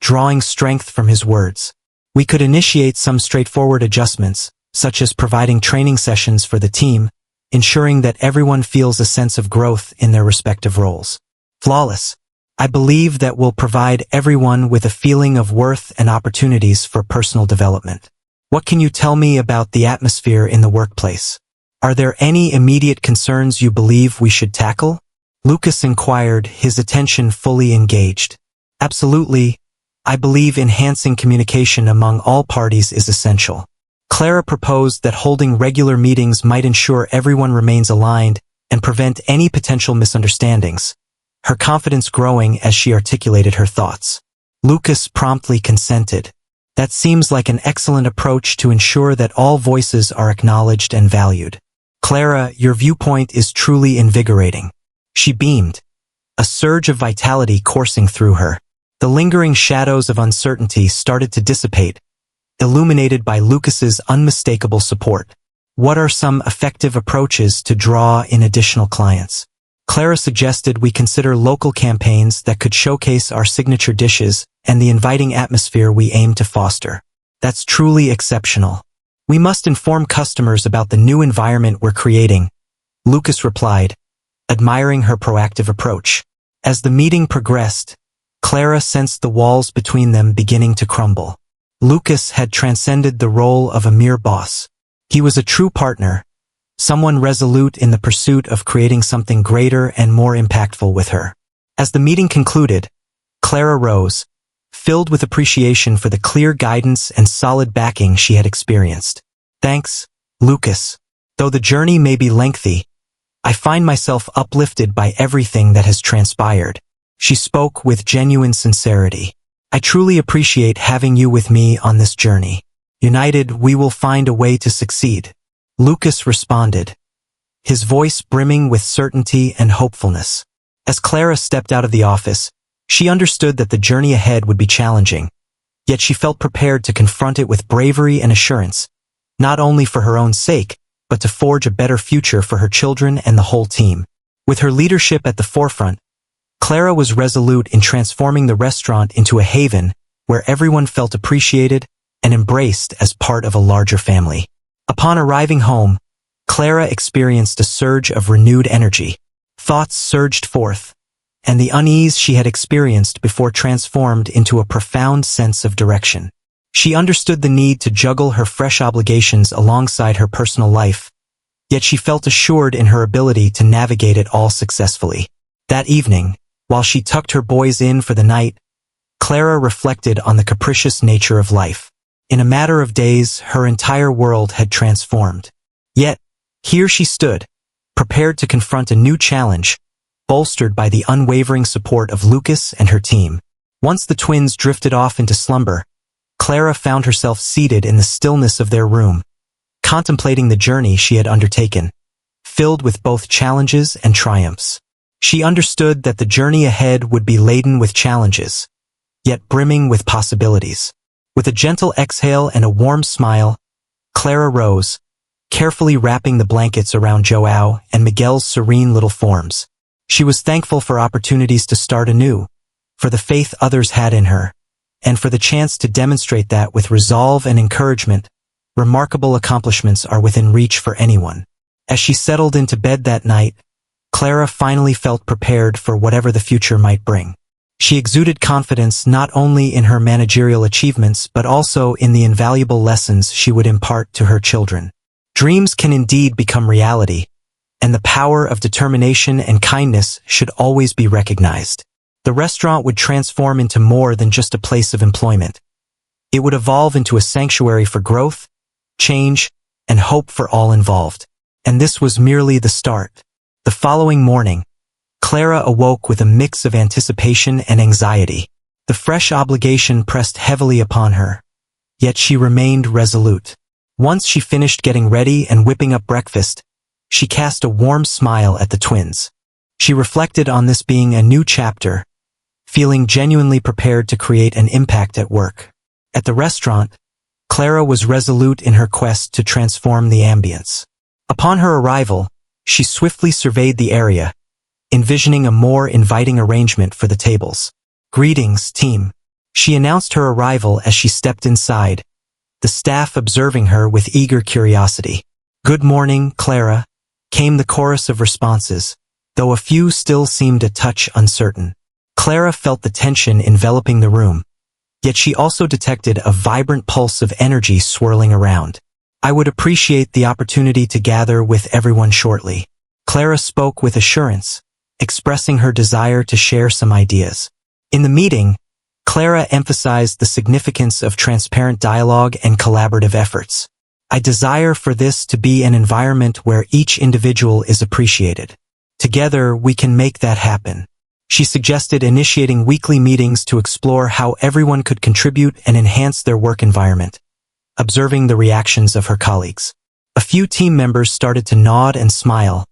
drawing strength from his words. "We could initiate some straightforward adjustments, such as providing training sessions for the team, ensuring that everyone feels a sense of growth in their respective roles." "Flawless. I believe that will provide everyone with a feeling of worth and opportunities for personal development." "What can you tell me about the atmosphere in the workplace? Are there any immediate concerns you believe we should tackle?" Lucas inquired, his attention fully engaged. "Absolutely. I believe enhancing communication among all parties is essential." Clara proposed that holding regular meetings might ensure everyone remains aligned and prevent any potential misunderstandings, her confidence growing as she articulated her thoughts. Lucas promptly consented. "That seems like an excellent approach to ensure that all voices are acknowledged and valued. Clara, your viewpoint is truly invigorating." She beamed, a surge of vitality coursing through her. The lingering shadows of uncertainty started to dissipate, illuminated by Lucas's unmistakable support. "What are some effective approaches to draw in additional clients?" Clara suggested we consider local campaigns that could showcase our signature dishes and the inviting atmosphere we aim to foster. "That's truly exceptional. We must inform customers about the new environment we're creating," Lucas replied, admiring her proactive approach. As the meeting progressed, Clara sensed the walls between them beginning to crumble. Lucas had transcended the role of a mere boss. He was a true partner, someone resolute in the pursuit of creating something greater and more impactful with her. As the meeting concluded, Clara rose, filled with appreciation for the clear guidance and solid backing she had experienced. "Thanks, Lucas. Though the journey may be lengthy, I find myself uplifted by everything that has transpired." She spoke with genuine sincerity. "I truly appreciate having you with me on this journey. United, we will find a way to succeed." Lucas responded, his voice brimming with certainty and hopefulness. As Clara stepped out of the office, she understood that the journey ahead would be challenging, yet she felt prepared to confront it with bravery and assurance, not only for her own sake, but to forge a better future for her children and the whole team. With her leadership at the forefront, Clara was resolute in transforming the restaurant into a haven where everyone felt appreciated and embraced as part of a larger family. Upon arriving home, Clara experienced a surge of renewed energy. Thoughts surged forth, and the unease she had experienced before transformed into a profound sense of direction. She understood the need to juggle her fresh obligations alongside her personal life, yet she felt assured in her ability to navigate it all successfully. That evening, while she tucked her boys in for the night, Clara reflected on the capricious nature of life. In a matter of days, her entire world had transformed. Yet, here she stood, prepared to confront a new challenge, bolstered by the unwavering support of Lucas and her team. Once the twins drifted off into slumber, Clara found herself seated in the stillness of their room, contemplating the journey she had undertaken, filled with both challenges and triumphs. She understood that the journey ahead would be laden with challenges, yet brimming with possibilities. With a gentle exhale and a warm smile, Clara rose, carefully wrapping the blankets around João and Miguel's serene little forms. She was thankful for opportunities to start anew, for the faith others had in her, and for the chance to demonstrate that with resolve and encouragement, remarkable accomplishments are within reach for anyone. As she settled into bed that night, Clara finally felt prepared for whatever the future might bring. She exuded confidence not only in her managerial achievements but also in the invaluable lessons she would impart to her children. Dreams can indeed become reality, and the power of determination and kindness should always be recognized. The restaurant would transform into more than just a place of employment. It would evolve into a sanctuary for growth, change, and hope for all involved. And this was merely the start. The following morning, Clara awoke with a mix of anticipation and anxiety. The fresh obligation pressed heavily upon her, yet she remained resolute. Once she finished getting ready and whipping up breakfast, she cast a warm smile at the twins. She reflected on this being a new chapter, feeling genuinely prepared to create an impact at work. At the restaurant, Clara was resolute in her quest to transform the ambience. Upon her arrival, she swiftly surveyed the area, envisioning a more inviting arrangement for the tables. "Greetings, team," she announced her arrival as she stepped inside, the staff observing her with eager curiosity. "Good morning, Clara," came the chorus of responses, though a few still seemed a touch uncertain. Clara felt the tension enveloping the room, yet she also detected a vibrant pulse of energy swirling around. "I would appreciate the opportunity to gather with everyone shortly." Clara spoke with assurance, expressing her desire to share some ideas. In the meeting, Clara emphasized the significance of transparent dialogue and collaborative efforts. "I desire for this to be an environment where each individual is appreciated. Together, we can make that happen." She suggested initiating weekly meetings to explore how everyone could contribute and enhance their work environment, observing the reactions of her colleagues. A few team members started to nod and smile,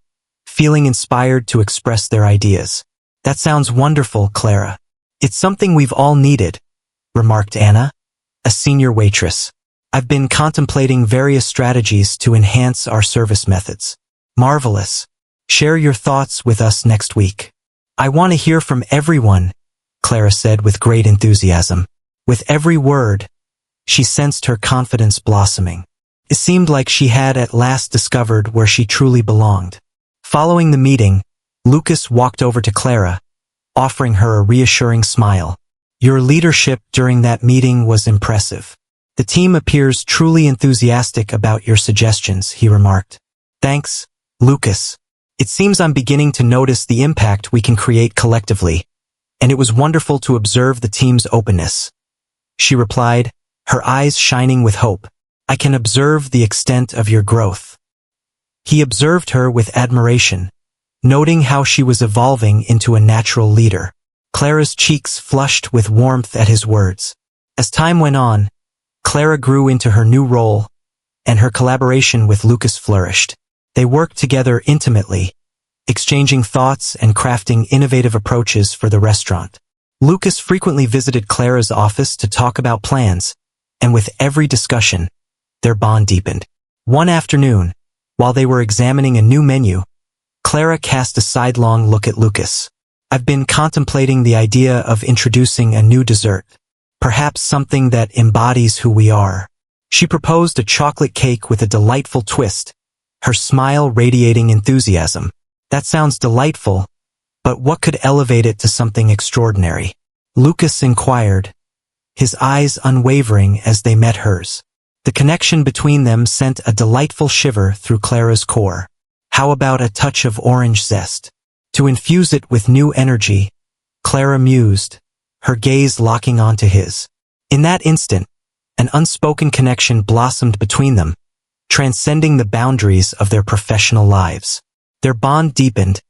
feeling inspired to express their ideas. "That sounds wonderful, Clara. It's something we've all needed," remarked Anna, a senior waitress. "I've been contemplating various strategies to enhance our service methods." "Marvelous. Share your thoughts with us next week." "I want to hear from everyone," Clara said with great enthusiasm. With every word, she sensed her confidence blossoming. It seemed like she had at last discovered where she truly belonged. Following the meeting, Lucas walked over to Clara, offering her a reassuring smile. "Your leadership during that meeting was impressive. The team appears truly enthusiastic about your suggestions," he remarked. "Thanks, Lucas. It seems I'm beginning to notice the impact we can create collectively, and it was wonderful to observe the team's openness," she replied, her eyes shining with hope. "I can observe the extent of your growth." He observed her with admiration, noting how she was evolving into a natural leader. Clara's cheeks flushed with warmth at his words. As time went on, Clara grew into her new role, and her collaboration with Lucas flourished. They worked together intimately, exchanging thoughts and crafting innovative approaches for the restaurant. Lucas frequently visited Clara's office to talk about plans, and with every discussion, their bond deepened. One afternoon, while they were examining a new menu, Clara cast a sidelong look at Lucas. "I've been contemplating the idea of introducing a new dessert, perhaps something that embodies who we are." She proposed a chocolate cake with a delightful twist, her smile radiating enthusiasm. "That sounds delightful, but what could elevate it to something extraordinary?" Lucas inquired, his eyes unwavering as they met hers. The connection between them sent a delightful shiver through Clara's core. How about a touch of orange zest? To infuse it with new energy, Clara mused, her gaze locking onto his. In that instant, an unspoken connection blossomed between them, transcending the boundaries of their professional lives. Their bond deepened,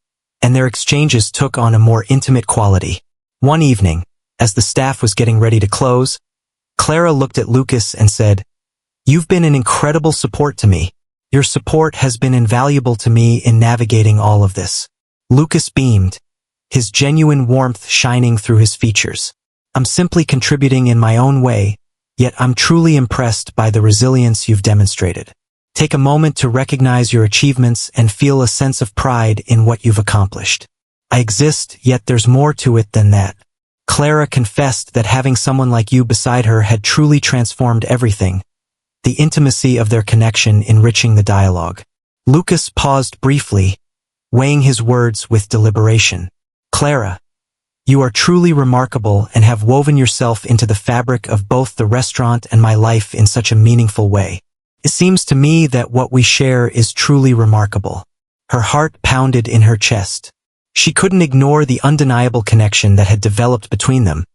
and their exchanges took on a more intimate quality. One evening, as the staff was getting ready to close, Clara looked at Lucas and said, "You've been an incredible support to me. Your support has been invaluable to me in navigating all of this." Lucas beamed, his genuine warmth shining through his features. "I'm simply contributing in my own way, yet I'm truly impressed by the resilience you've demonstrated. Take a moment to recognize your achievements and feel a sense of pride in what you've accomplished. I exist, yet there's more to it than that." Clara confessed that having someone like you beside her had truly transformed everything, the intimacy of their connection enriching the dialogue. Lucas paused briefly, weighing his words with deliberation. "Clara, you are truly remarkable and have woven yourself into the fabric of both the restaurant and my life in such a meaningful way. It seems to me that what we share is truly remarkable." Her heart pounded in her chest. She couldn't ignore the undeniable connection that had developed between them,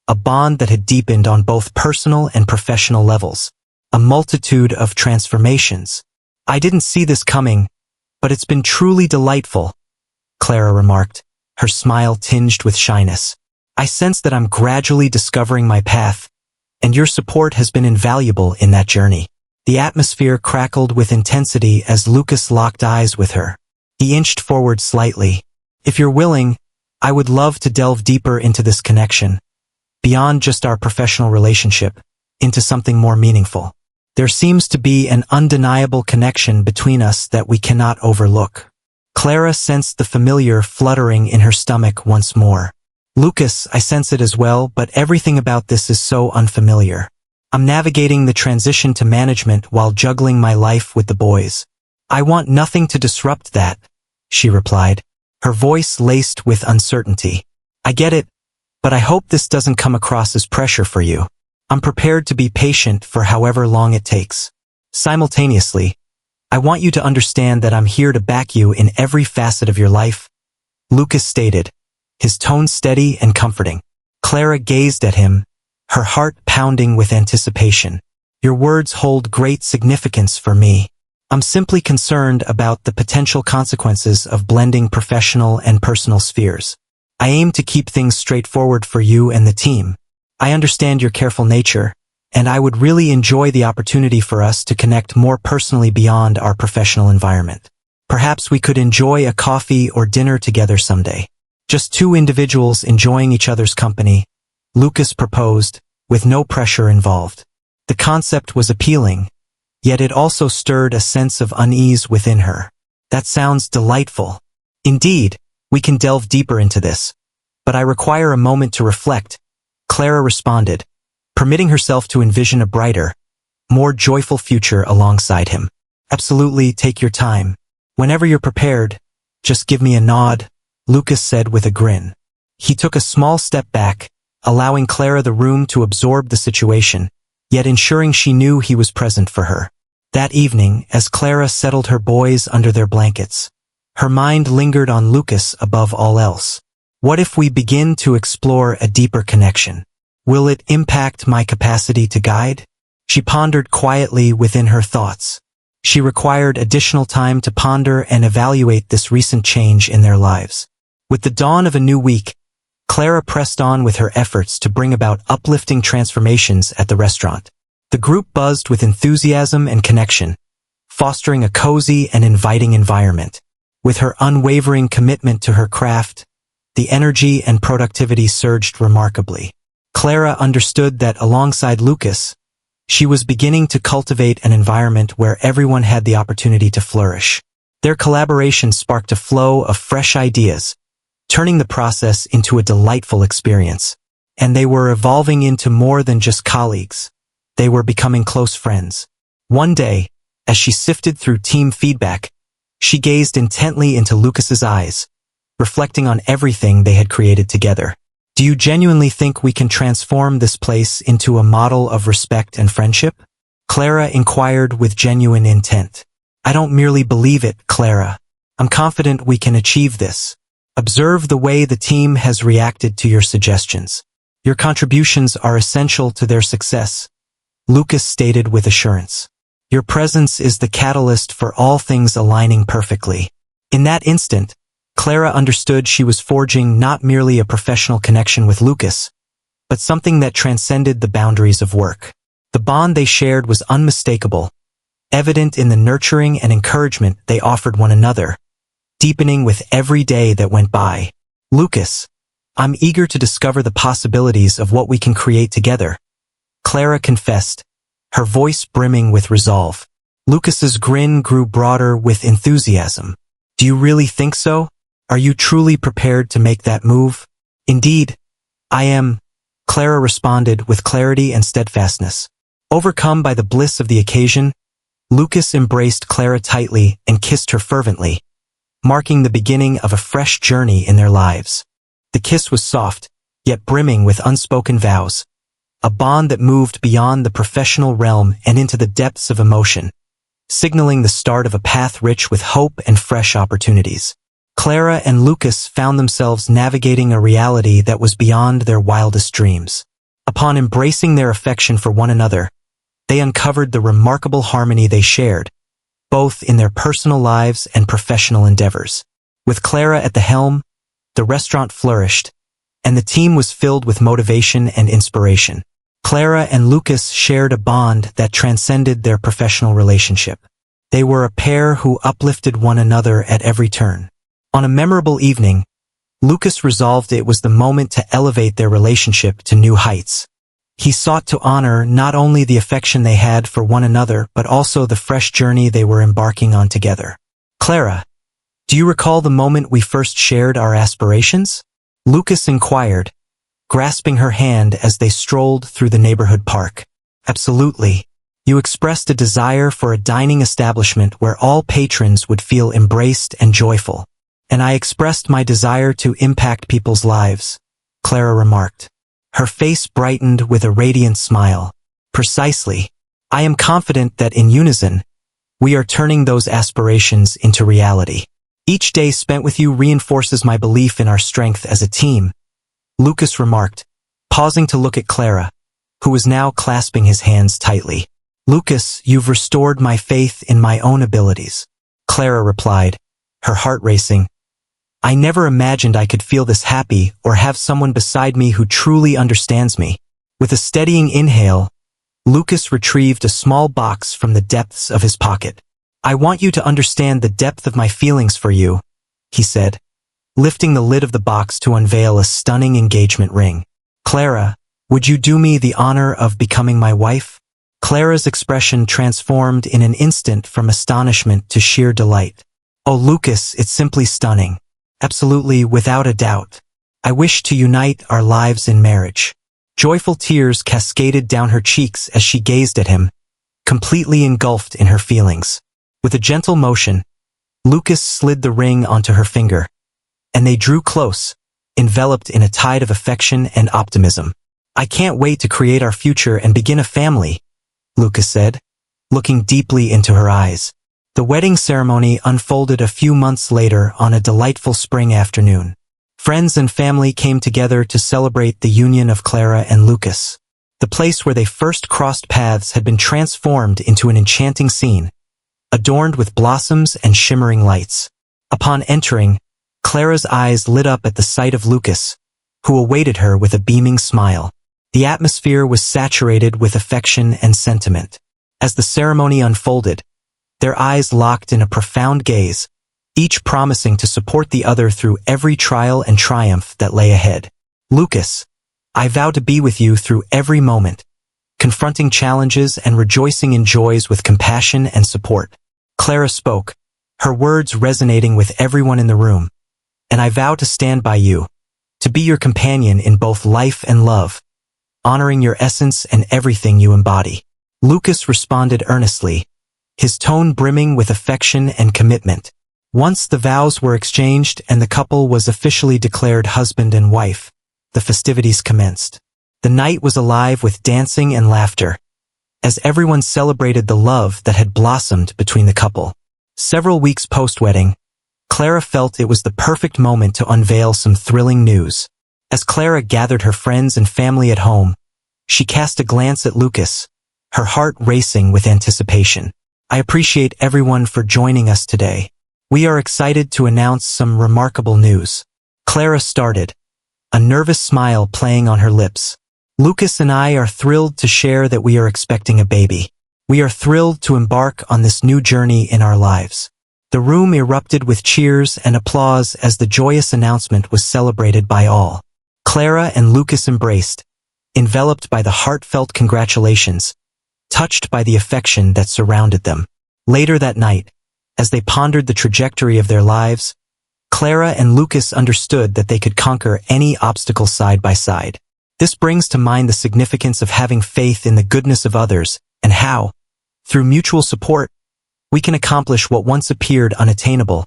a bond that had deepened on both personal and professional levels, a multitude of transformations. "I didn't see this coming, but it's been truly delightful," Clara remarked, her smile tinged with shyness. "I sense that I'm gradually discovering my path, and your support has been invaluable in that journey." The atmosphere crackled with intensity as Lucas locked eyes with her. He inched forward slightly. "If you're willing, I would love to delve deeper into this connection, beyond just our professional relationship, into something more meaningful. There seems to be an undeniable connection between us that we cannot overlook." Clara sensed the familiar fluttering in her stomach once more. "Lucas, I sense it as well, but everything about this is so unfamiliar. I'm navigating the transition to management while juggling my life with the boys. I want nothing to disrupt that," she replied, her voice laced with uncertainty. "I get it, but I hope this doesn't come across as pressure for you. I'm prepared to be patient for however long it takes. Simultaneously, I want you to understand that I'm here to back you in every facet of your life," Lucas stated, his tone steady and comforting. Clara gazed at him, her heart pounding with anticipation. "Your words hold great significance for me. I'm simply concerned about the potential consequences of blending professional and personal spheres. I aim to keep things straightforward for you and the team. I understand your careful nature, and I would really enjoy the opportunity for us to connect more personally beyond our professional environment. Perhaps we could enjoy a coffee or dinner together someday. Just two individuals enjoying each other's company," Lucas proposed, with no pressure involved. The concept was appealing, yet it also stirred a sense of unease within her. "That sounds delightful. Indeed, we can delve deeper into this, but I require a moment to reflect," Clara responded, permitting herself to envision a brighter, more joyful future alongside him. "Absolutely, take your time. Whenever you're prepared, just give me a nod," Lucas said with a grin. He took a small step back, allowing Clara the room to absorb the situation, yet ensuring she knew he was present for her. That evening, as Clara settled her boys under their blankets, her mind lingered on Lucas above all else. What if we begin to explore a deeper connection? Will it impact my capacity to guide? She pondered quietly within her thoughts. She required additional time to ponder and evaluate this recent change in their lives. With the dawn of a new week, Clara pressed on with her efforts to bring about uplifting transformations at the restaurant. The group buzzed with enthusiasm and connection, fostering a cozy and inviting environment. With her unwavering commitment to her craft, the energy and productivity surged remarkably. Clara understood that alongside Lucas, she was beginning to cultivate an environment where everyone had the opportunity to flourish. Their collaboration sparked a flow of fresh ideas, turning the process into a delightful experience. And they were evolving into more than just colleagues. They were becoming close friends. One day, as she sifted through team feedback, she gazed intently into Lucas's eyes, reflecting on everything they had created together. "Do you genuinely think we can transform this place into a model of respect and friendship?" Clara inquired with genuine intent. I don't merely believe it, Clara. I'm confident we can achieve this. Observe the way the team has reacted to your suggestions. Your contributions are essential to their success, Lucas stated with assurance. Your presence is the catalyst for all things aligning perfectly. In that instant, Clara understood she was forging not merely a professional connection with Lucas, but something that transcended the boundaries of work. The bond they shared was unmistakable, evident in the nurturing and encouragement they offered one another, deepening with every day that went by. Lucas, I'm eager to discover the possibilities of what we can create together, Clara confessed, her voice brimming with resolve. Lucas's grin grew broader with enthusiasm. Do you really think so? Are you truly prepared to make that move? Indeed, I am, Clara responded with clarity and steadfastness. Overcome by the bliss of the occasion, Lucas embraced Clara tightly and kissed her fervently, marking the beginning of a fresh journey in their lives. The kiss was soft, yet brimming with unspoken vows, a bond that moved beyond the professional realm and into the depths of emotion, signaling the start of a path rich with hope and fresh opportunities. Clara and Lucas found themselves navigating a reality that was beyond their wildest dreams. Upon embracing their affection for one another, they uncovered the remarkable harmony they shared, both in their personal lives and professional endeavors. With Clara at the helm, the restaurant flourished, and the team was filled with motivation and inspiration. Clara and Lucas shared a bond that transcended their professional relationship. They were a pair who uplifted one another at every turn. On a memorable evening, Lucas resolved it was the moment to elevate their relationship to new heights. He sought to honor not only the affection they had for one another but also the fresh journey they were embarking on together. Clara, do you recall the moment we first shared our aspirations? Lucas inquired, grasping her hand as they strolled through the neighborhood park. Absolutely. You expressed a desire for a dining establishment where all patrons would feel embraced and joyful. And I expressed my desire to impact people's lives, Clara remarked. Her face brightened with a radiant smile. Precisely. I am confident that in unison, we are turning those aspirations into reality. Each day spent with you reinforces my belief in our strength as a team, Lucas remarked, pausing to look at Clara, who was now clasping his hands tightly. Lucas, you've restored my faith in my own abilities, Clara replied, her heart racing. I never imagined I could feel this happy or have someone beside me who truly understands me. With a steadying inhale, Lucas retrieved a small box from the depths of his pocket. I want you to understand the depth of my feelings for you, he said, lifting the lid of the box to unveil a stunning engagement ring. Clara, would you do me the honor of becoming my wife? Clara's expression transformed in an instant from astonishment to sheer delight. Oh, Lucas, it's simply stunning. Absolutely, without a doubt. I wish to unite our lives in marriage. Joyful tears cascaded down her cheeks as she gazed at him, completely engulfed in her feelings. With a gentle motion, Lucas slid the ring onto her finger, and they drew close, enveloped in a tide of affection and optimism. I can't wait to create our future and begin a family, Lucas said, looking deeply into her eyes. The wedding ceremony unfolded a few months later on a delightful spring afternoon. Friends and family came together to celebrate the union of Clara and Lucas. The place where they first crossed paths had been transformed into an enchanting scene, adorned with blossoms and shimmering lights. Upon entering, Clara's eyes lit up at the sight of Lucas, who awaited her with a beaming smile. The atmosphere was saturated with affection and sentiment. As the ceremony unfolded, their eyes locked in a profound gaze, each promising to support the other through every trial and triumph that lay ahead. Lucas, I vow to be with you through every moment, confronting challenges and rejoicing in joys with compassion and support. Clara spoke, her words resonating with everyone in the room. And I vow to stand by you, to be your companion in both life and love, honoring your essence and everything you embody. Lucas responded earnestly, his tone brimming with affection and commitment. Once the vows were exchanged and the couple was officially declared husband and wife, the festivities commenced. The night was alive with dancing and laughter, as everyone celebrated the love that had blossomed between the couple. Several weeks post-wedding, Clara felt it was the perfect moment to unveil some thrilling news. As Clara gathered her friends and family at home, she cast a glance at Lucas, her heart racing with anticipation. I appreciate everyone for joining us today. We are excited to announce some remarkable news. Clara started, a nervous smile playing on her lips. Lucas and I are thrilled to share that we are expecting a baby. We are thrilled to embark on this new journey in our lives. The room erupted with cheers and applause as the joyous announcement was celebrated by all. Clara and Lucas embraced, enveloped by the heartfelt congratulations, touched by the affection that surrounded them. Later that night, as they pondered the trajectory of their lives, Clara and Lucas understood that they could conquer any obstacle side by side. This brings to mind the significance of having faith in the goodness of others and how, through mutual support, we can accomplish what once appeared unattainable,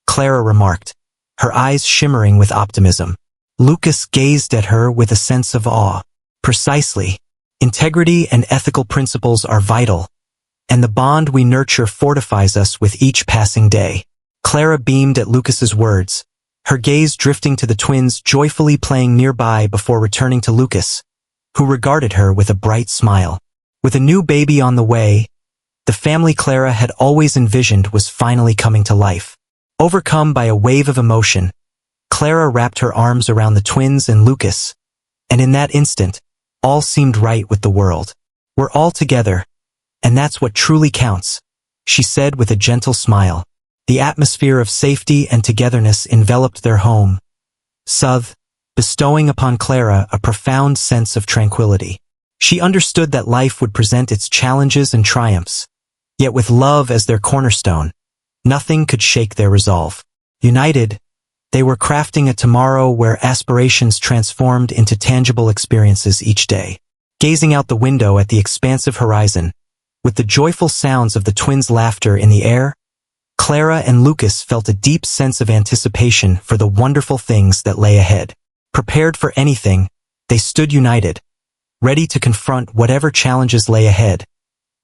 Clara remarked, her eyes shimmering with optimism. Lucas gazed at her with a sense of awe. Precisely. Integrity and ethical principles are vital, and the bond we nurture fortifies us with each passing day. Clara beamed at Lucas's words, her gaze drifting to the twins joyfully playing nearby before returning to Lucas, who regarded her with a bright smile. With a new baby on the way, the family Clara had always envisioned was finally coming to life. Overcome by a wave of emotion, Clara wrapped her arms around the twins and Lucas, and in that instant, all seemed right with the world. We're all together, and that's what truly counts, she said with a gentle smile. The atmosphere of safety and togetherness enveloped their home, bestowing upon Clara a profound sense of tranquility. She understood that life would present its challenges and triumphs, yet with love as their cornerstone, nothing could shake their resolve. United, they were crafting a tomorrow where aspirations transformed into tangible experiences each day. Gazing out the window at the expansive horizon, with the joyful sounds of the twins' laughter in the air, Clara and Lucas felt a deep sense of anticipation for the wonderful things that lay ahead. Prepared for anything, they stood united, ready to confront whatever challenges lay ahead,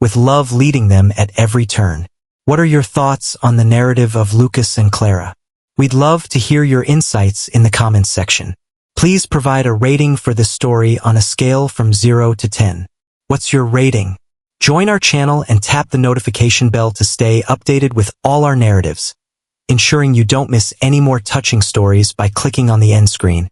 with love leading them at every turn. What are your thoughts on the narrative of Lucas and Clara? We'd love to hear your insights in the comments section. Please provide a rating for this story on a scale from 0 to 10. What's your rating? Join our channel and tap the notification bell to stay updated with all our narratives, ensuring you don't miss any more touching stories by clicking on the end screen.